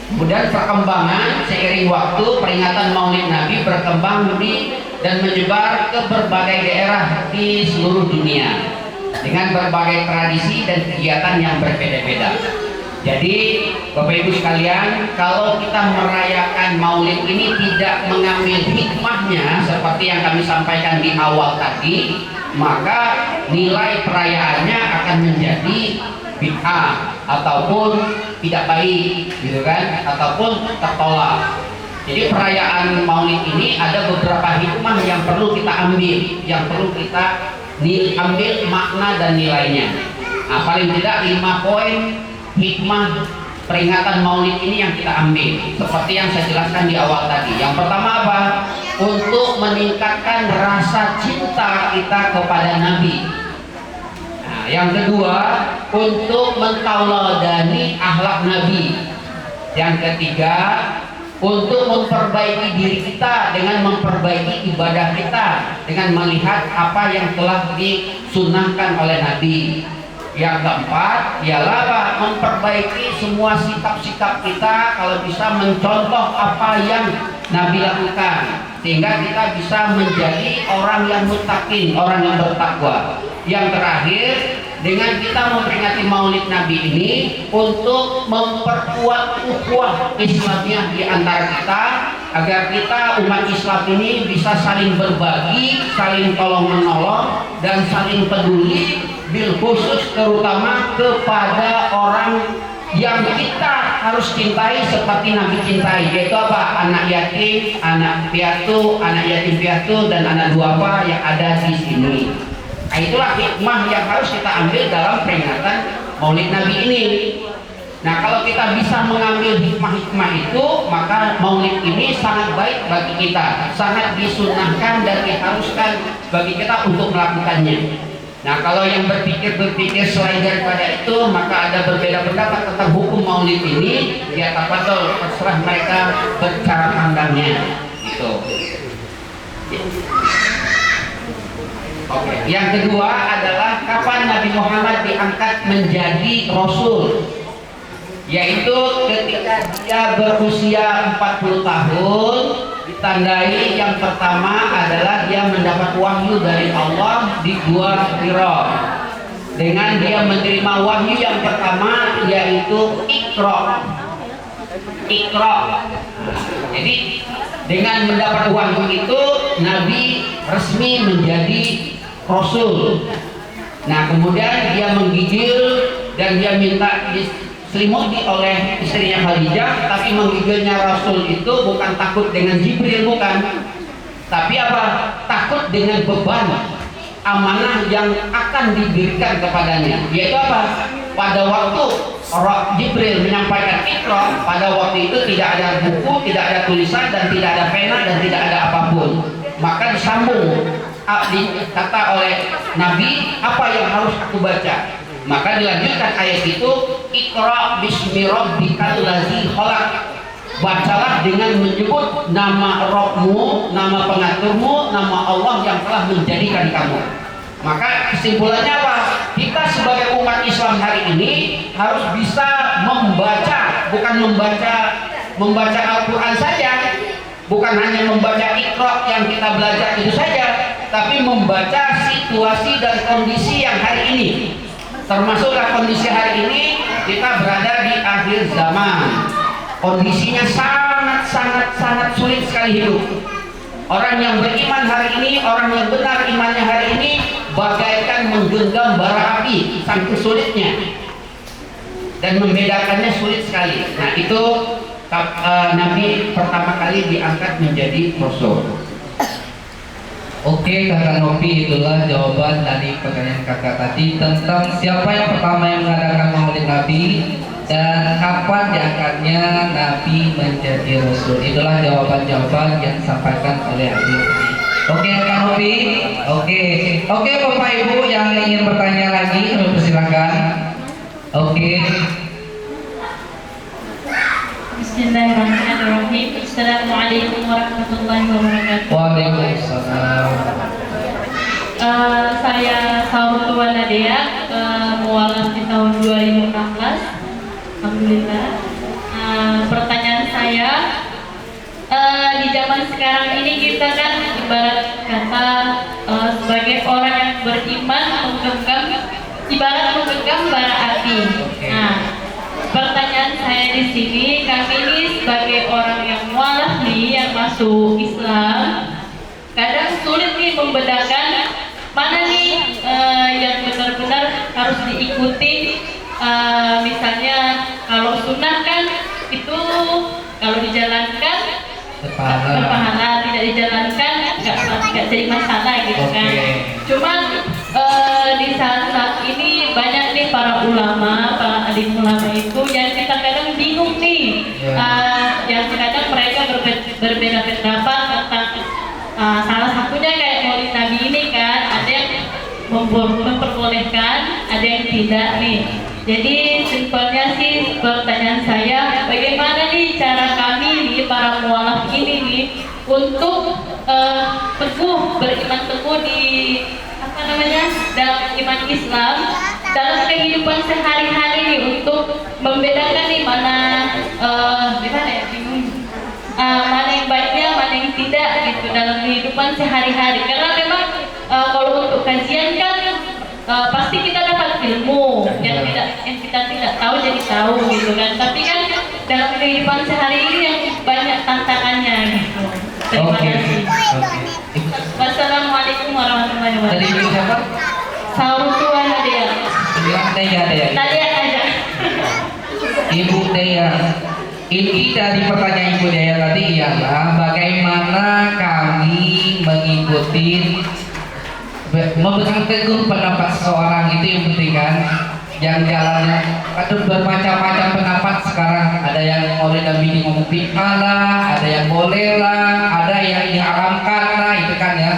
Kemudian perkembangan seiring waktu peringatan Maulid Nabi berkembang dan menyebar ke berbagai daerah di seluruh dunia dengan berbagai tradisi dan kegiatan yang berbeda-beda. Jadi Bapak Ibu sekalian, kalau kita merayakan Maulid ini tidak mengambil hikmahnya seperti yang kami sampaikan di awal tadi, maka nilai perayaannya akan menjadi bid'ah ataupun tidak baik, gitu kan, ataupun tertolak. Jadi perayaan Maulid ini ada beberapa hikmah yang perlu kita ambil, yang perlu kita ambil makna dan nilainya. Nah, paling tidak 5 poin hikmah peringatan Maulid ini yang kita ambil, seperti yang saya jelaskan di awal tadi. Yang pertama apa? Untuk meningkatkan rasa cinta kita kepada Nabi. Nah, yang kedua, untuk mentauladani akhlak Nabi. Yang ketiga, untuk memperbaiki diri kita dengan memperbaiki ibadah kita dengan melihat apa yang telah disunahkan oleh Nabi. Yang keempat ialah apa? Memperbaiki semua sikap-sikap kita, kalau bisa mencontoh apa yang Nabi lakukan, sehingga kita bisa menjadi orang yang muttaqin, orang yang bertakwa. Yang terakhir, dengan kita memperingati Maulid Nabi ini untuk memperkuat ukhuwah Islamiyah di antara kita, agar kita umat Islam ini bisa saling berbagi, saling tolong menolong, dan saling peduli, bil khusus terutama kepada orang yang kita harus cintai seperti Nabi cintai, yaitu apa? Anak yatim, anak piatu, anak yatim piatu, dan anak duafa yang ada di sini. Nah, itulah hikmah yang harus kita ambil dalam peringatan Maulid Nabi ini. Nah, kalau kita bisa mengambil hikmah-hikmah itu, maka Maulid ini sangat baik bagi kita, sangat disunahkan dan diharuskan bagi kita untuk melakukannya. Nah, kalau yang berpikir selain daripada itu, maka ada berbeda pendapat tentang hukum Maulid ini. Ya, tafadhol, terserah mereka bercara pandangnya. Gitu. Oke. Yang kedua adalah kapan Nabi Muhammad diangkat menjadi Rasul, yaitu ketika dia berusia 40 tahun. Ditandai yang pertama adalah dia mendapat wahyu dari Allah di Gua Hira, dengan dia menerima wahyu yang pertama, yaitu Iqra. Jadi dengan mendapat wahyu itu Nabi resmi menjadi Rasul. Nah, kemudian dia menggigil dan dia minta diselimuti oleh istrinya Khadijah, tapi menggigilnya Rasul itu bukan takut dengan Jibril, bukan, tapi apa? Takut dengan beban amanah yang akan diberikan kepadanya, yaitu apa? Pada waktu Jibril menyampaikan Iqra, pada waktu itu tidak ada buku, tidak ada tulisan, dan tidak ada pena, dan tidak ada apapun. Maka disambung, dikata oleh Nabi, apa yang harus aku baca? Maka dilanjutkan ayat itu, Iqra bismi rabbikal ladzi khalaq. Bacalah dengan menyebut nama Rabbmu, nama pengaturmu, nama Allah yang telah menjadikan kamu. Maka kesimpulannya apa? Kita sebagai umat Islam hari ini harus bisa membaca, bukan membaca Al-Quran saja, bukan hanya membaca Iqra yang kita belajar itu saja, tapi membaca situasi dan kondisi yang hari ini. Termasuklah kondisi hari ini, kita berada di akhir zaman. Kondisinya sangat sulit sekali hidup. Orang yang beriman hari ini, orang yang benar imannya hari ini, bagaikan menggenggam bara api, saking sulitnya, dan membedakannya sulit sekali. Nah, itu Nabi pertama kali diangkat menjadi Rasul. Oke, Kakak Nopi, itulah jawaban dari pertanyaan kakak tadi tentang siapa yang pertama yang mengadakan Maulid Nabi dan kapan diangkatnya Nabi menjadi Rasul. Itulah jawaban-jawaban yang disampaikan oleh Abu. Oke, Kakak Nopi. Oke, Bapak Ibu yang ingin bertanya lagi, silakan. Oke. Bismillahirrahmanirrahim. Assalamualaikum warahmatullahi wabarakatuh. Waalaikumsalam. Saya Saurul Nadia, mualaf di tahun 2016. Alhamdulillah. Pertanyaan saya, di zaman sekarang ini kita kan ibarat kata sebagai orang yang beriman menggenggam bara api. Nah, pertanyaan saya di sini, kami ini sebagai orang yang mualaf nih, yang masuk Islam, kadang sulit nih membedakan mana nih yang benar-benar harus diikuti. Misalnya kalau sunnah kan itu kalau dijalankan berpahala, tidak dijalankan nggak jadi masalah gitu kan. Cuman di saat ini banyak nih para ulama, para alim ulama itu yang kita kadang bingung nih, yang kadang mereka berbeda pendapat tentang salah satunya kayak Maulid Nabi ini kan, ada yang memperbolehkan, ada yang tidak nih. Jadi simpelnya sih pertanyaan saya, bagaimana nih cara kami nih para mualaf ini nih untuk teguh, beriman teguh di dalam iman Islam, dalam kehidupan sehari-hari nih, untuk membedakan nih mana mana yang baiknya, mana yang tidak gitu dalam kehidupan sehari-hari. Karena memang kalau untuk kajian kan pasti kita dapat ilmu yang kita tidak tahu jadi tahu gitu kan. Tapi kan dalam kehidupan sehari ini yang banyak tantangannya gitu. Terima kasih. Wassalamualaikum warahmatullahi Tadi wabarakatuh. ibu siapa? Saurutuan Dea. Dea. Tadi aja. Ibu Dea. Inti dari pertanyaan Ibu Dea tadi ialah bagaimana kami mengikuti memegang teguh pendapat seseorang, itu yang penting kan. Yang jalannya ada bermacam-macam pendapat sekarang, ada yang oleh Nabi ini ngomong bid'ah, ada yang boleh lah, ada yang diharamkan lah, itu kan ya.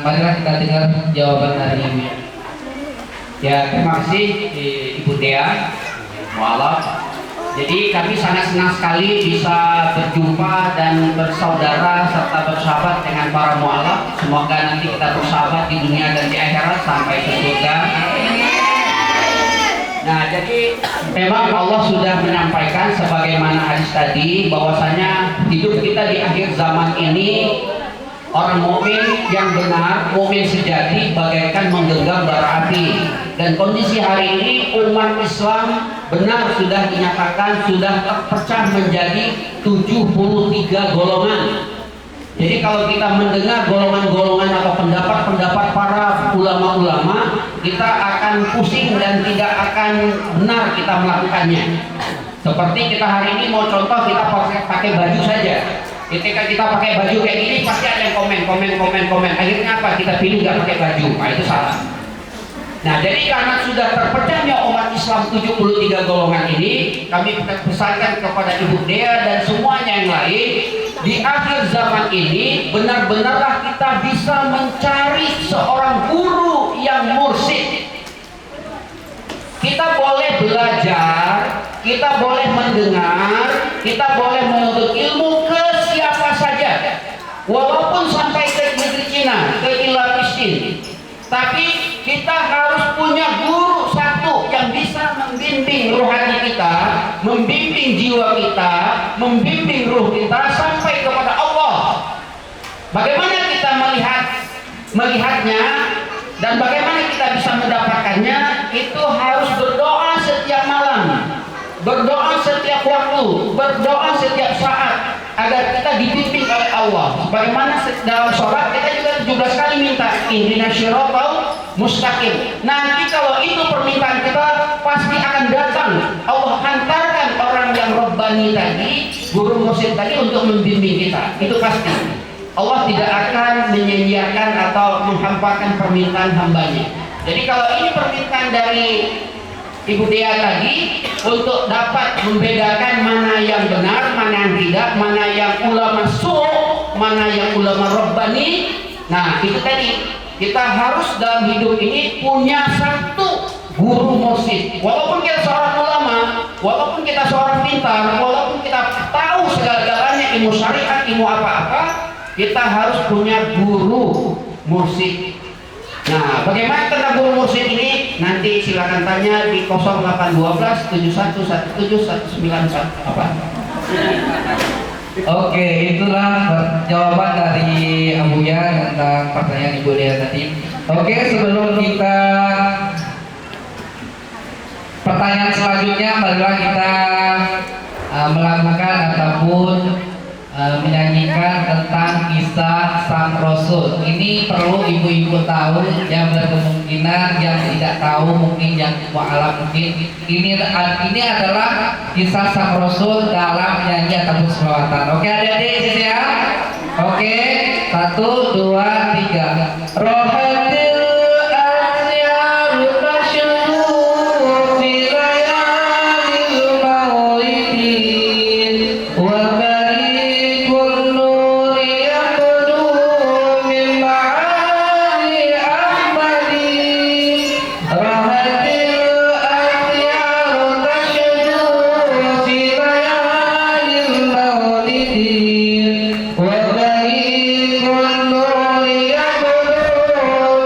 Marilah kita dengar jawaban dari Ibu. Ya, terima kasih Ibu Dea. Mualaf. Jadi kami sangat senang sekali bisa berjumpa dan bersaudara serta bersahabat dengan para mualaf. Semoga nanti kita bersahabat di dunia dan di akhirat sampai ke surga. Nah, jadi memang Allah sudah menyampaikan sebagaimana hadis tadi bahwasanya hidup kita di akhir zaman ini, orang mukmin yang benar, mukmin sejati bagaikan menggenggam bara api. Dan kondisi hari ini umat Islam benar sudah dinyatakan sudah terpecah menjadi 73 golongan. Jadi kalau kita mendengar golongan-golongan atau pendapat-pendapat para ulama-ulama, kita akan pusing dan tidak akan benar kita melakukannya. Seperti kita hari ini mau contoh, kita pakai baju saja. Ketika kita pakai baju kayak gini pasti ada yang komen. Akhirnya apa? Kita pilih nggak pakai baju. Nah, itu salah. Nah, jadi karena sudah terpecahnya umat Islam 73 golongan ini, kami pesankan kepada Ibu Dea dan semuanya yang lain, di akhir zaman ini benar-benarlah kita bisa mencari seorang guru yang mursyid. Kita boleh belajar, kita boleh mendengar, kita boleh menuntut ilmu ke siapa saja, walaupun sampai ke negeri Cina, ke Ilapishtin. Tapi kita harus punya guru satu yang bisa membimbing rohani kita, membimbing jiwa kita, membimbing ruh kita sampai kepada Allah. Bagaimana kita melihatnya dan bagaimana kita bisa mendapatkannya? Itu harus berdoa setiap malam, berdoa setiap waktu, berdoa setiap saat agar kita dibimbing oleh Allah. Bagaimana dalam sholat kita juga 17 kali minta ihdinas siratal mustaqim. Nanti kalau itu permintaan kita pasti akan datang. Allah hantarkan orang yang Rabbani tadi, guru mursyid tadi untuk membimbing kita. Itu pasti. Allah tidak akan menyia-nyiakan atau menghampakan permintaan hambanya. Jadi kalau ini permintaan dari Ibu Dea tadi untuk dapat membedakan mana yang benar, mana yang tidak, mana yang ulama mana yang ulama Rabbani. Nah, itu tadi kita harus dalam hidup ini punya satu guru mursyid. Walaupun kita seorang ulama, walaupun kita seorang pintar, walaupun kita tahu segala-galanya ilmu syariat, ilmu apa-apa, kita harus punya guru mursyid. Nah, bagaimana tentang guru mursyid ini? Nanti silakan tanya di 0812 7117 194 apa? Oke, itulah jawaban dari Abuya tentang pertanyaan Ibu Dea tadi. Oke, sebelum kita pertanyaan selanjutnya, marilah kita melakukan ataupun menyanyikan tentang kisah sang Rasul. Ini perlu ibu-ibu tahu, yang berkemungkinan yang tidak tahu, mungkin yang mu'alaf mungkin. Ini adalah kisah sang Rasul dalam nyanyi ataupun selawatan. Oke, adik-adik, 1, 2, 3. Rohatil asyaru tasyudu fi layalil maulidin wa barikun nuri yaqdu min ma'ani ahmadi. Rohatil asyaru tasyudu fi layalil maulidin wa barikun nuri yaqdu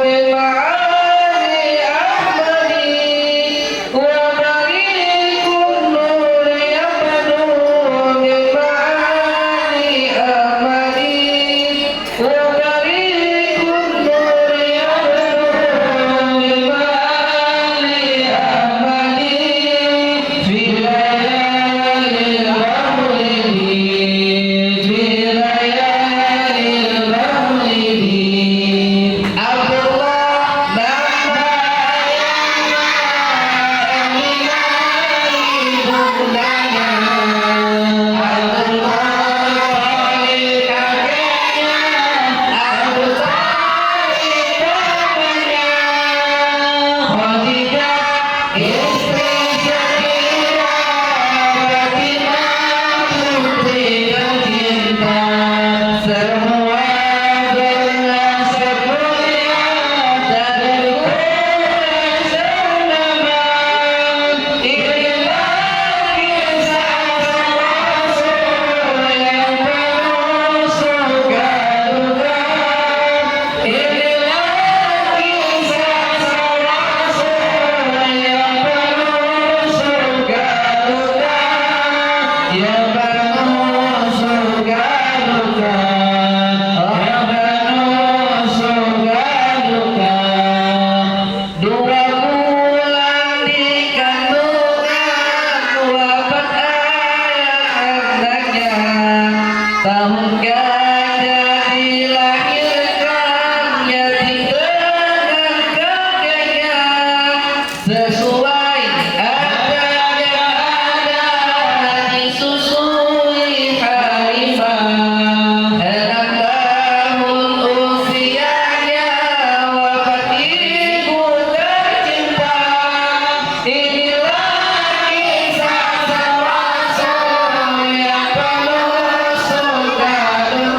min ma'ani ahmadi. Wa barikun nuri yaqdu min ma'ani ahmadi. Wa barikun nuri yaqdu min ma'ani ahmadi fi layalil maulidin fi layalil maulidin. Abdullah nama semua bernasib mulia dari Quraisy senama. Inilah kisah Rasul yang penuh surga duka. Inilah kisah Rasul yang penuh surga duka, yang penuh surga duka, yang penuh surga duka. 2 bulan dikandungan, 4 ayat anaknya. Tahun gajah dilahirkan, yatim dengan kakeknya. Sesuai adanya ada disusui Halimah. 6 tahun usianya wafat ibu tercinta. Inilah kisah Rasul yang penuh surga duka.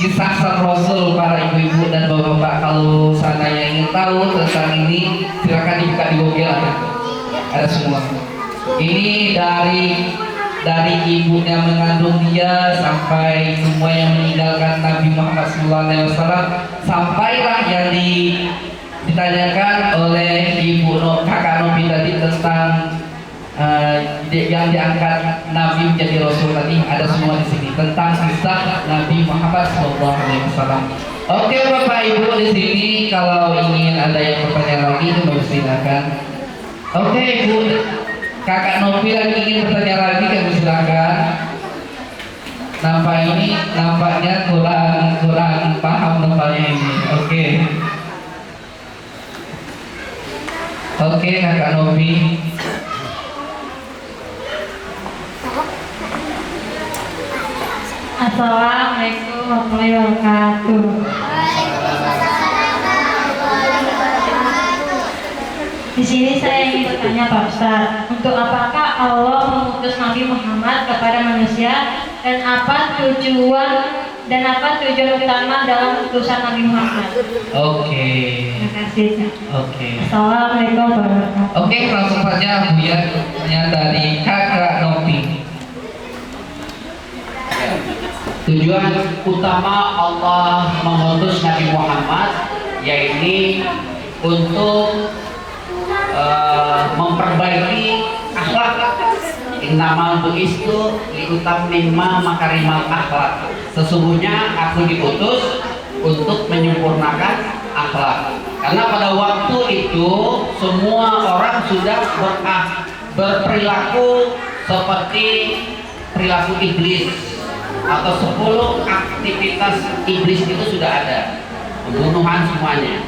kisah sang Rasul. Para ibu-ibu dan bapak-bapak, kalau seandainya ingin tahu tentang ini, silakan dibuka di Google, ada semua. Ini dari ibunya mengandung dia sampai semua yang meninggalkan Nabi Muhammad SAW, sampailah yang ditanyakan oleh kakak Novi tadi tentang yang diangkat Nabi menjadi Rasul tadi, ada semua di sini tentang kisah Nabi Muhammad SAW. Oke Bapak Ibu di sini, kalau ingin ada yang bertanya lagi itu silakan. Oke Ibu, kakak Novi lagi ingin bertanya lagi, kami silakan. Nampaknya kurang paham nampaknya ini. Oke kakak Novi. Assalamualaikum warahmatullahi wabarakatuh. Di sini saya ingin bertanya Pak Ustaz, untuk apakah Allah mengutus Nabi Muhammad kepada manusia dan apa tujuan utama dalam utusan Nabi Muhammad? Oke. Terima kasih. Oke. Assalamualaikum warahmatullahi wabarakatuh. Oke, langsung saja Bu ya, pertanyaan dari kakak Novi. Tujuan utama Allah mengutus Nabi Muhammad yaitu untuk memperbaiki akhlak. Innamal bu'istu liutammima makarimal akhlak. Sesungguhnya aku diutus untuk menyempurnakan akhlak. Karena pada waktu itu semua orang sudah berperilaku seperti perilaku iblis, atau 10 aktivitas iblis itu sudah ada, pembunuhan semuanya.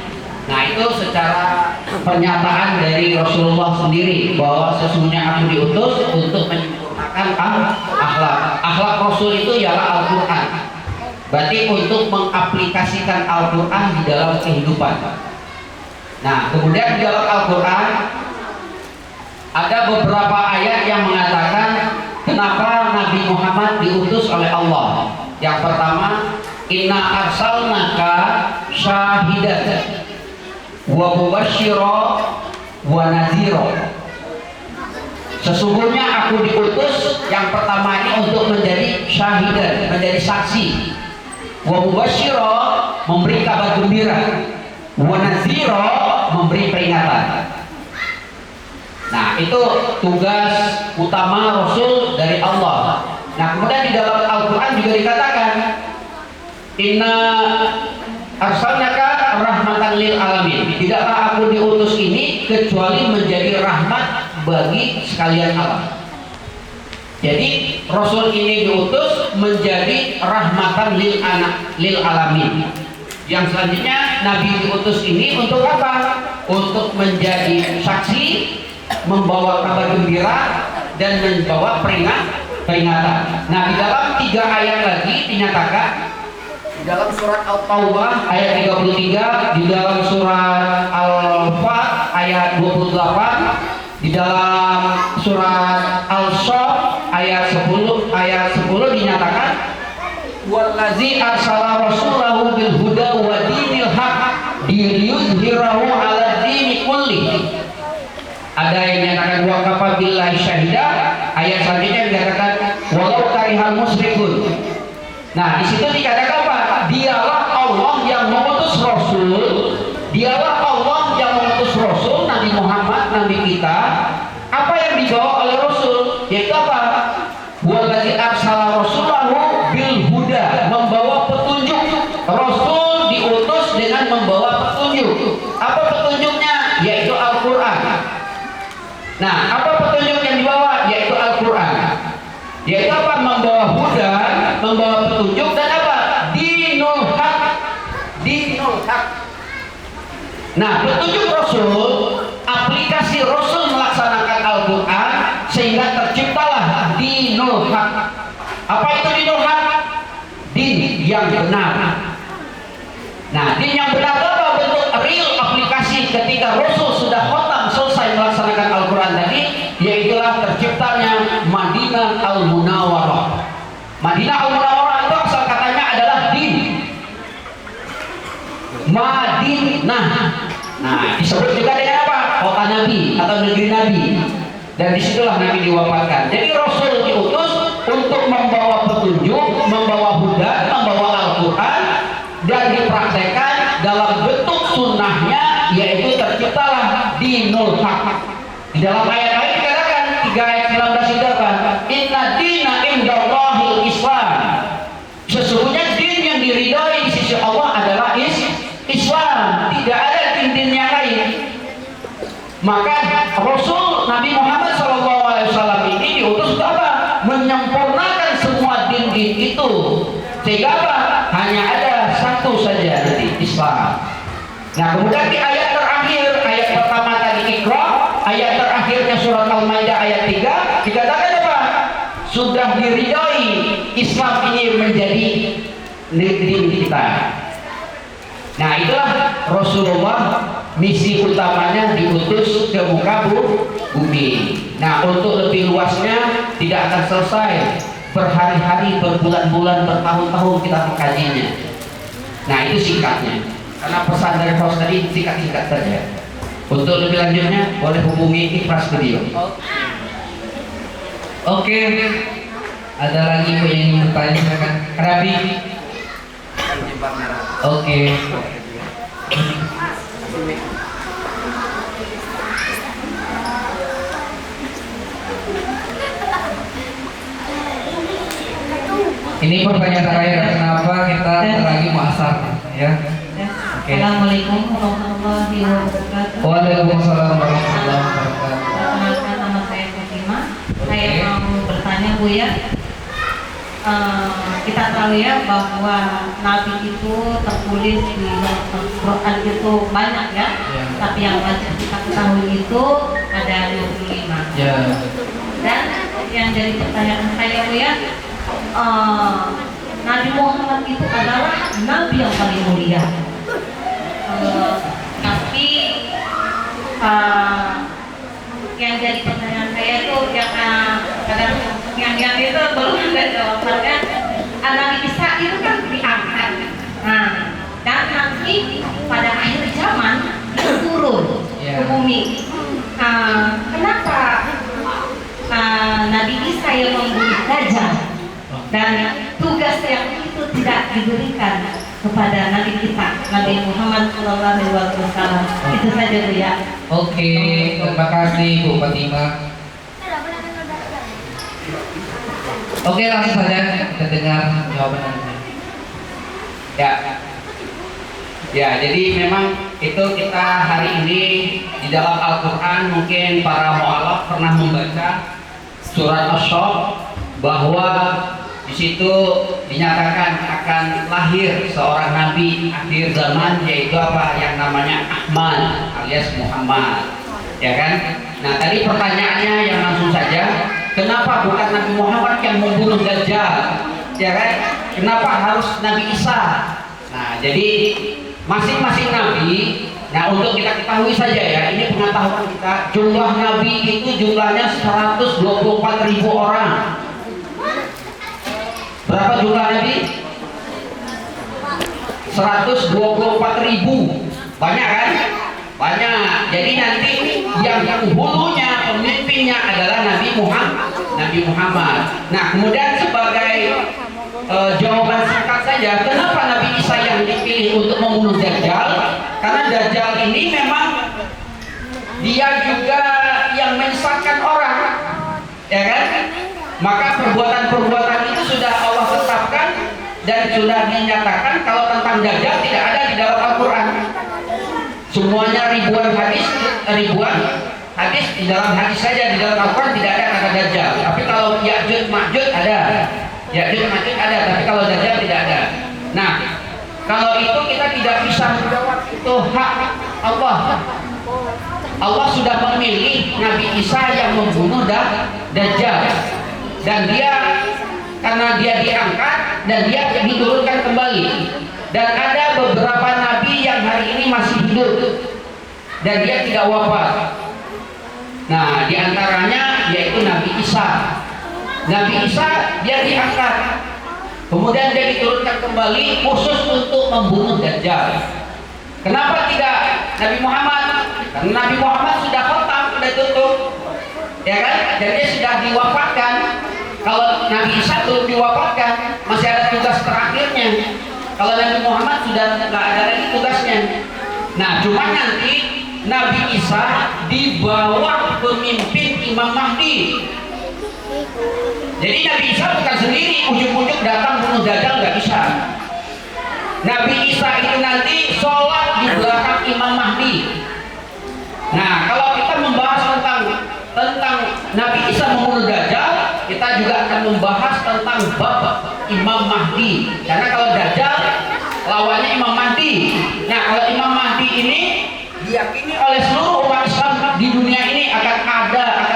Nah itu secara pernyataan dari Rasulullah sendiri bahwa sesungguhnya aku diutus untuk menyempurnakan akhlak. Akhlak Rasul itu ialah Al-Quran. Berarti untuk mengaplikasikan Al-Quran di dalam kehidupan. Nah kemudian di dalam Al-Quran ada beberapa ayat yang mengatakan kenapa Nabi Muhammad diutus oleh Allah. Yang pertama, inna arsalnaka syahidan wa mubashshira wa nadhira. Sesungguhnya aku diutus yang pertama ini untuk menjadi syahidan, menjadi saksi. Wa mubashshira, memberi kabar gembira. Wa nadhira, memberi peringatan. Nah itu tugas utama Rasul dari Allah. Nah kemudian di dalam Al-Quran juga dikatakan inna arsalnaka rahmatan lil alamin. Tidaklah aku diutus ini kecuali menjadi rahmat bagi sekalian alam. Jadi Rasul ini diutus menjadi rahmatan lil alamin. Yang selanjutnya Nabi diutus ini untuk apa? Untuk menjadi saksi, membawa kabar gembira dan membawa peringatan. Nah di dalam 3 ayat lagi dinyatakan, di dalam surat Al-Taubah ayat 33, di dalam surat Al-Fat ayat 28, di dalam surat Al-Shaf ayat 10 dinyatakan wallazi arsala rasulahu bil huda wa dinil haq liyudhhirahu ala dini kulli. Ada yang menyatakan wa kafa billahi syahida, ayat selanjutnya dikatakan walau karihal musyrikun. Nah, di situ dikatakan apa? Dialah Allah yang mengutus Rasul, dialah Allah yang mengutus Rasul Nabi Muhammad, Nabi kita. Apa yang dibawa oleh Rasul? Yaitu apa? Wallazi arsala rasulahu bil huda, membawa petunjuk. Rasul diutus dengan membawa petunjuk. Apa petunjuknya? Yaitu Al-Quran. Nah, apa petunjuk yang dibawa? Yaitu Al-Quran. Yaitu apa? Membawa huda, membawa petunjuk, dan apa? Dinul haq. Dinul haq. Nah, petunjuk Rasul, aplikasi Rasul melaksanakan Al-Quran sehingga terciptalah dinul haq. Apa itu dinul haq? Din yang benar. Nah, din yang benar itu apa? Bentuk real aplikasi ketika Rasul sudah khotam selesai melaksanakan Al-Quran tadi, yaitulah terciptanya Madinah Al-Munawwarah. Madinah Al-Munawwarah itu asal katanya adalah din. Madinah. Nah, disebut juga dengan apa? Kota Nabi atau negeri Nabi. Dan disitulah Nabi diwafatkan. Jadi Rasul diutus untuk membawa petunjuk, membawa huda, membawa Al-Quran, dan dipraktekkan dalam bentuk sunnahnya, yaitu terciptalah dinul haq. Di dalam ayat lain dikatakan 3 ayat 19 dikatakan inna dina indallahil Islam. Sesungguhnya din yang diridhoi di sisi Allah adalah Islam, tidak ada din-din yang lain. Maka Rasul Nabi Muhammad SAW ini diutus untuk apa? Menyempurnakan semua din-din itu. Sehingga apa? Hanya ada satu saja, yaitu Islam. Nah, kemudian di ayat terakhir, ayat pertama tadi Iqra, ayat terakhirnya surat Al-Maidah ayat 3 dikatakan apa? Sudah diridhoi Islam ini menjadi negeri kita. Nah, itulah Rasulullah, misi utamanya diutus ke muka bumi. Nah, untuk lebih luasnya tidak akan selesai, berhari-hari, berbulan-bulan, bertahun-tahun kita mengkajinya. Nah, itu singkatnya. Karena pesan dari host tadi singkat-singkat saja. Untuk lebih lanjutnya boleh hubungi Ikhlas Studio. Oke. Ada lagi yang ingin bertanya, silakan. Rabi. Oke. Ini pertanyaan terakhir, kenapa kita lagi muasar, ya? Oke. Assalamualaikum warahmatullahi wabarakatuh. Waalaikumsalam warahmatullahi wabarakatuh. Perkenalkan, nama saya Fatima. Saya mau bertanya, Bu, ya. Kita tahu ya bahwa Nabi itu tertulis di Quran itu banyak ya, tapi yang wajib kita ketahui itu ada 25. Ya. Dan yang jadi pertanyaan saya, Bu, ya, Nabi Muhammad itu adalah Nabi yang paling mulia. Tapi yang jadi pertanyaan saya itu yang itu belum ada jawabannya. Nabi Isa itu kan diangkat. Nah, dan nanti pada akhir zaman itu turun ke bumi. Kenapa Nabi Isa yang membunuh Dajjal dan tugas yang itu tidak diberikan kepada Nabi kita, Nabi Muhammad SAW. Itu saja, Bu, ya. Oke, terima kasih Bu Fatima. Oke, langsung saja kita dengar jawaban Anda. Ya, jadi memang itu kita hari ini di dalam Al-Quran mungkin para mu'alaf pernah membaca surat Asy-Syaff bahwa di situ dinyatakan akan lahir seorang nabi akhir zaman, yaitu apa yang namanya Ahmad alias Muhammad, ya kan? Nah, tadi pertanyaannya yang langsung saja, kenapa bukan Nabi Muhammad yang membunuh Dajjal, ya kan? Kenapa harus Nabi Isa? Nah, jadi masing-masing nabi. Nah, untuk kita ketahui saja ya, ini pengetahuan kita, jumlah nabi itu jumlahnya 124.000 orang. Berapa jumlah nabi? 124.000. Banyak kan? Banyak. Jadi nanti yang hulunya, pemimpinnya adalah Nabi Muhammad. Nah, kemudian sebagai jawaban singkat saja, kenapa Nabi Isa yang dipilih untuk membunuh Dajjal? Karena Dajjal ini memang dia juga yang menyesatkan orang, ya kan? Maka perbuatan-perbuatan itu sudah Allah tetapkan dan sudah dinyatakan. Kalau tentang Dajjal tidak ada di dalam Al-Quran. Semuanya ribuan hadis di dalam hadis saja, di dalam Al-Quran tidak ada kata Dajjal. Tapi kalau Ya'juj Ma'juj ada, tapi kalau Dajjal tidak ada. Nah, kalau itu kita tidak bisa menjawab, itu hak Allah. Allah sudah memilih Nabi Isa yang membunuh Dajjal, dan dia karena dia diangkat dan dia diturunkan kembali. Dan ada beberapa nabi yang hari ini masih hidup dan dia tidak wafat. Nah, diantaranya yaitu Nabi Isa. Nabi Isa dia diangkat, kemudian dia diturunkan kembali khusus untuk membunuh Dajjal. Kenapa tidak Nabi Muhammad? Karena Nabi Muhammad sudah khatam, sudah tutup, ya kan? Dan dia sudah diwafatkan. Kalau Nabi Isa belum diwafatkan, masih ada tugas terakhirnya. Kalau Nabi Muhammad sudah nggak ada lagi tugasnya. Nah, cuma nanti Nabi Isa di bawah pemimpin Imam Mahdi. Jadi Nabi Isa bukan sendiri ujuk-ujuk datang bunuh Dajjal, nggak bisa. Nabi Isa itu nanti sholat di belakang Imam Mahdi. Nah, kalau kita membahas tentang Nabi Isa membunuh Dajjal, kita juga akan membahas tentang bab Imam Mahdi. Karena kalau Dajjal lawannya Imam Mahdi. Nah, kalau Imam Mahdi ini diyakini oleh seluruh umat Islam di dunia ini akan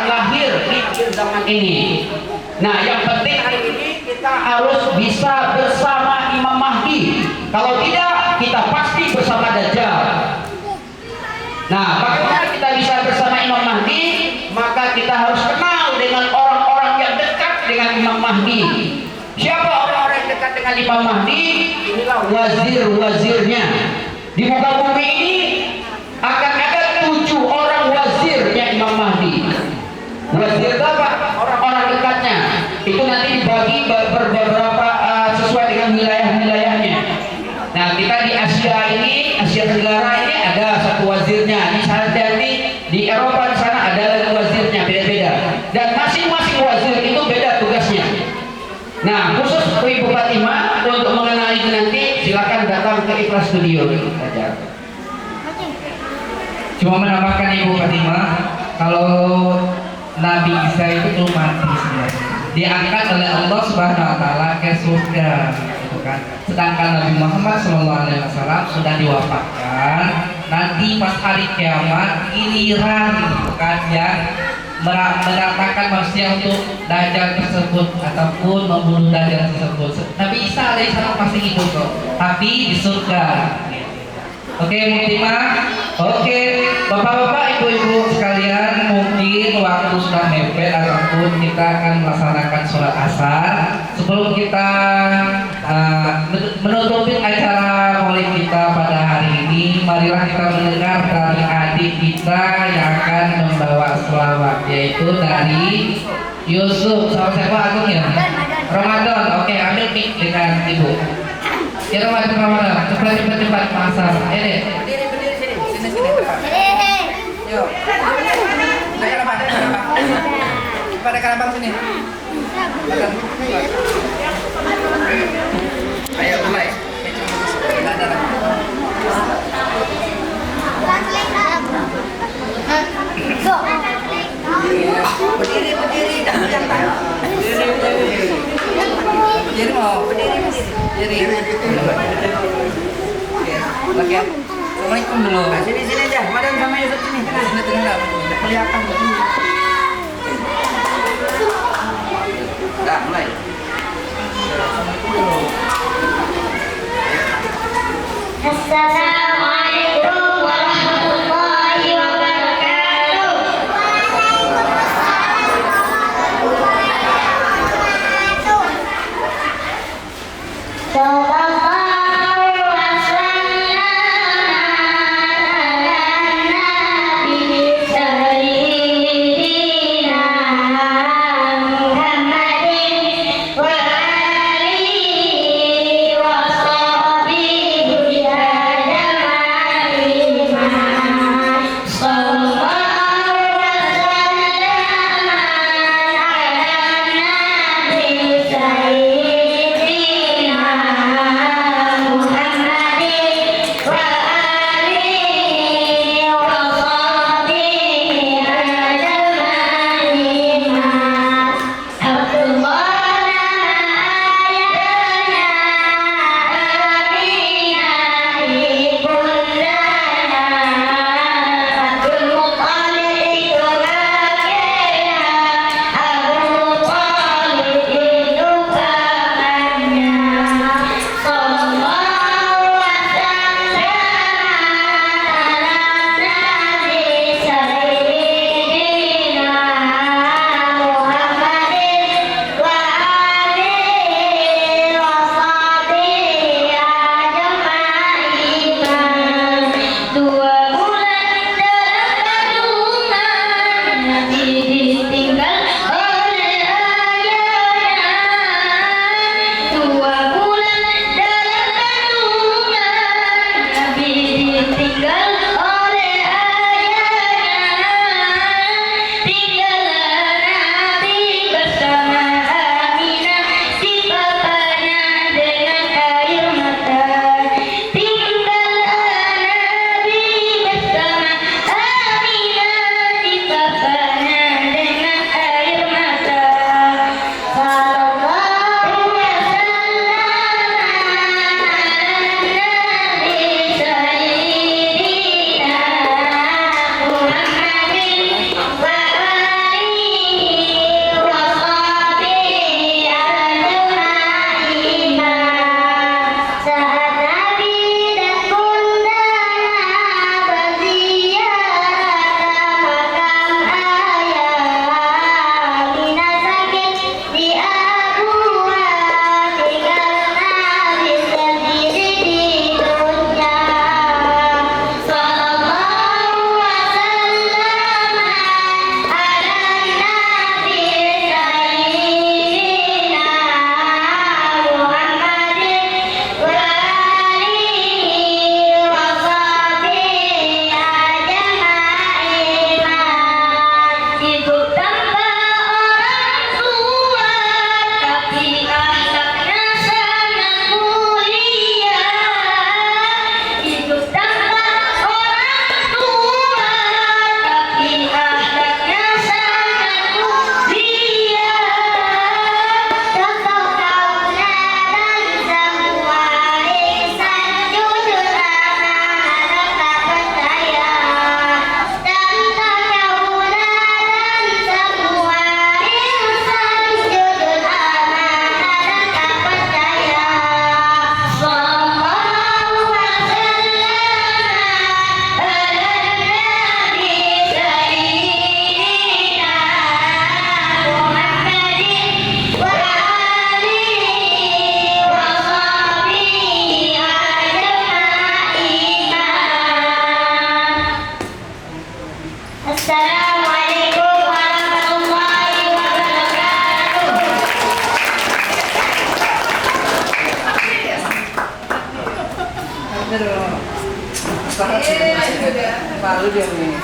lahir di akhir zaman ini. Nah, yang penting hari ini kita harus bisa bersama Imam Mahdi. Kalau tidak, kita pasti bersama Dajjal. Nah, bagaimana kita bisa bersama Imam Mahdi? Maka kita harus kenal dengan orang-orang yang dekat dengan Imam Mahdi. Siapa orang-orang yang dekat dengan Imam Mahdi? Inilah wazir-wazirnya. Di muka bumi ini akan ada 7 orang wazirnya Imam Mahdi. Wazir itu apa? Orang-orang dekatnya. Itu nanti dibagi beberapa sesuai dengan wilayah-wilayahnya. Nah, kita di Asia Tenggara ini ada satu wazirnya. Di Eropa di sana ada lagi wazirnya, beda-beda. Dan masing-masing wazir itu beda tugasnya. Nah, khusus Ibu Fatimah untuk mengenali itu nanti silakan datang ke Ikhlas Studio. Cuma menambahkan Ibu Fatimah, kalau Nabi Isa itu belum mati sebenarnya. Diangkat oleh Allah Subhanahu wa taala ke surga, gitu kan. Sedangkan Nabi Muhammad SAW sudah diwafatkan. Nanti pas hari kiamat giliran, gitu kan, yang mengatakan manusia untuk Dajjal tersebut ataupun membunuh Dajjal tersebut. Nabi Isa alaihissalam pasti hidup kok, tapi di surga. Oke, Muktimah. Oke, Bapak-bapak, Ibu-ibu sekalian, mungkin waktu sudah mepet ataupun kita akan melaksanakan sholat asar. Sebelum kita menutupi acara maulid kita pada hari ini, marilah kita mendengar dari adik kita yang akan membawa selawat, yaitu dari Yusuf. Sama siapa Agung ya? Ramadan. Oke, ambil mic dengan Ibu. Ya, Ramadan. Cepat pasar. Ayo deh. Berdiri sini. Yuk. Ayo pada karabang sini. Ayo mulai. Berdiri, jangan. Berdiri mau, berdiri. Oke, ya. Assalamualaikum dulu. Nah, sini aja. Madam sama Yusuf sini. Sini enggak kelihatan. Dah, mulai. Assalamualaikum dulu. Assalamualaikum warahmatullahi wabarakatuh. Wa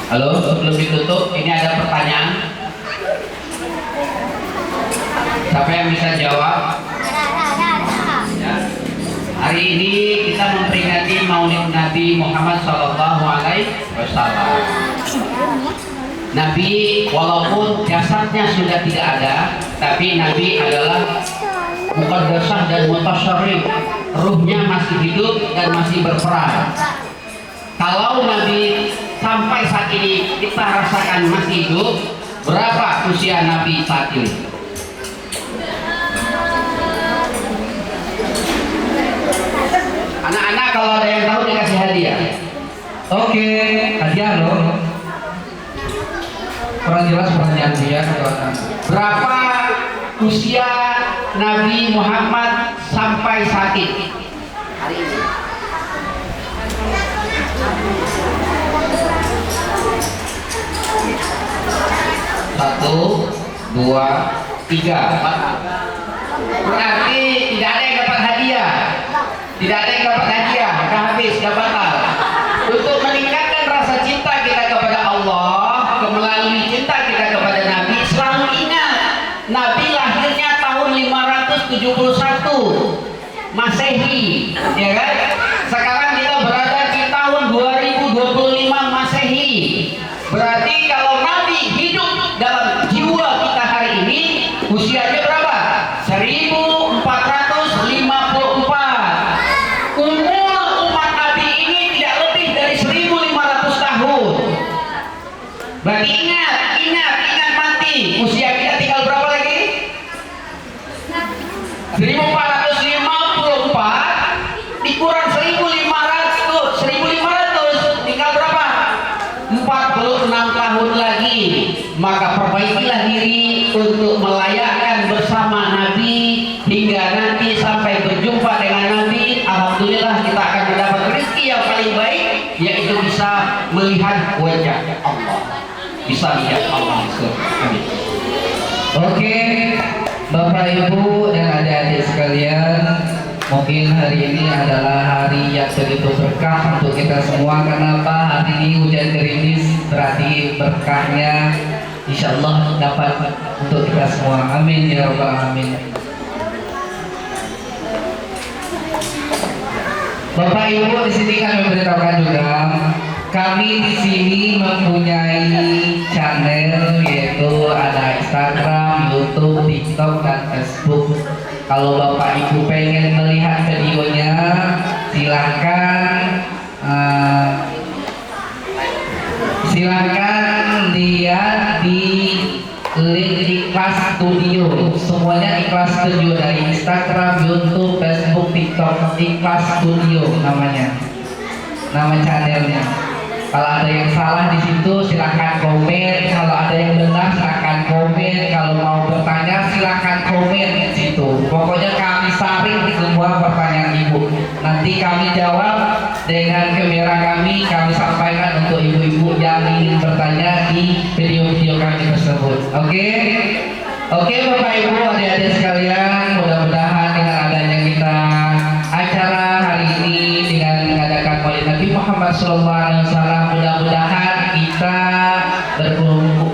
Halo, sebelum ditutup, ini ada pertanyaan. Siapa yang bisa jawab? Ya. Hari ini kita memperingati Maulid Nabi Muhammad SAW. Nabi walaupun jasadnya sudah tidak ada, tapi Nabi adalah muqaddasah dan mutasyarrif. Ruhnya masih hidup dan masih berperan. Kalau Nabi sampai saat ini kita rasakan masih hidup, berapa usia Nabi saat ini? Anak-anak kalau ada yang tahu dikasih hadiah. Oke, hadiah loh. Kurang jelas pertanyaan dia. Berapa usia Nabi Muhammad sampai saat ini? Hari ini. Satu, dua, tiga. Berarti tidak ada yang dapat hadiah. Tidak ada yang dapat hadiah. Sudah habis, sudah batal. Untuk meningkatkan rasa cinta kita kepada Allah, melalui cinta kita kepada Nabi, selalu ingat Nabi lahirnya tahun 571 Masehi, ya kan? Sekarang kita berada di tahun 2025 Masehi. Berarti kalau Nabi hidup dalam jiwa kita hari ini, usianya berapa? 1454. Umur umat Nabi ini tidak lebih dari 1500 tahun. Berarti ingat mati. Usia kita tinggal berapa lagi? 1454 dikurang 1500 tinggal berapa? 46 tahun lagi. Maka perbaikilah diri untuk melayakkan bersama Nabi hingga nanti sampai berjumpa dengan Nabi. Alhamdulillah kita akan mendapat rezeki yang paling baik, yaitu bisa melihat wajah Allah, bisa lihat Allah. Amin. Oke, Bapak Ibu dan adik-adik sekalian, mungkin hari ini adalah hari yang begitu berkah untuk kita semua. Kenapa? Hari ini hujan gerimis, berarti berkahnya insya Allah dapat untuk kita semua. Amin ya rabbal alamin. Bapak Ibu, di sini kami memberitahukan juga, kami di sini mempunyai channel, yaitu ada Instagram, YouTube, TikTok, dan Facebook. Kalau Bapak Ibu pengen melihat videonya, silakan lihat di link Ikhlas Studio. Semuanya Ikhlas Studio, dari Instagram, YouTube, Facebook, TikTok. Ikhlas Studio namanya, nama channelnya. Kalau ada yang salah di situ silahkan komen. Kalau ada yang benar silahkan komen. Kalau mau bertanya silahkan komen di situ. Pokoknya kami saring semua pertanyaan ibu. Nanti kami jawab dengan kamera kami sampaikan untuk ibu-ibu yang ingin bertanya di video-video kami tersebut. Oke, Bapak Ibu, adik-adik sekalian, mudah-mudahan dengan adanya kita acara hari ini dengan mengadakan Maulid Nabi Muhammad SAW, mudah-mudahan kita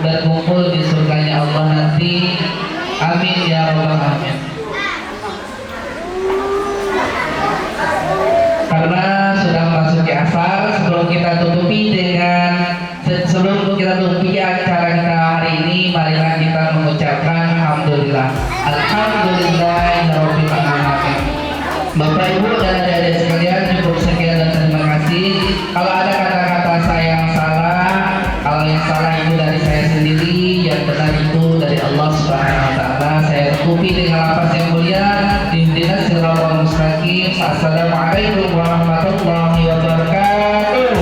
berkumpul di surganya Allah nanti. Amin ya rabbal alamin. Karena sudah memasuki asar, sebelum kita tutupi acara kita hari ini, marilah kita mengucapkan alhamdulillah. Alhamdulillahirabbil alamin. Bapak Ibu dan adik-adik sekalian, cukup sekian dan terima kasih. Kalau ada kata-kata saya yang salah, kalau yang salah itu dari saya sendiri, yang benar itu dari Allah Subhanahu wa taala. Saya tutupi dengan lafaz yang mulia, ihdinas siratal mustaqim. Assalamualaikum warahmatullahi wabarakatuh.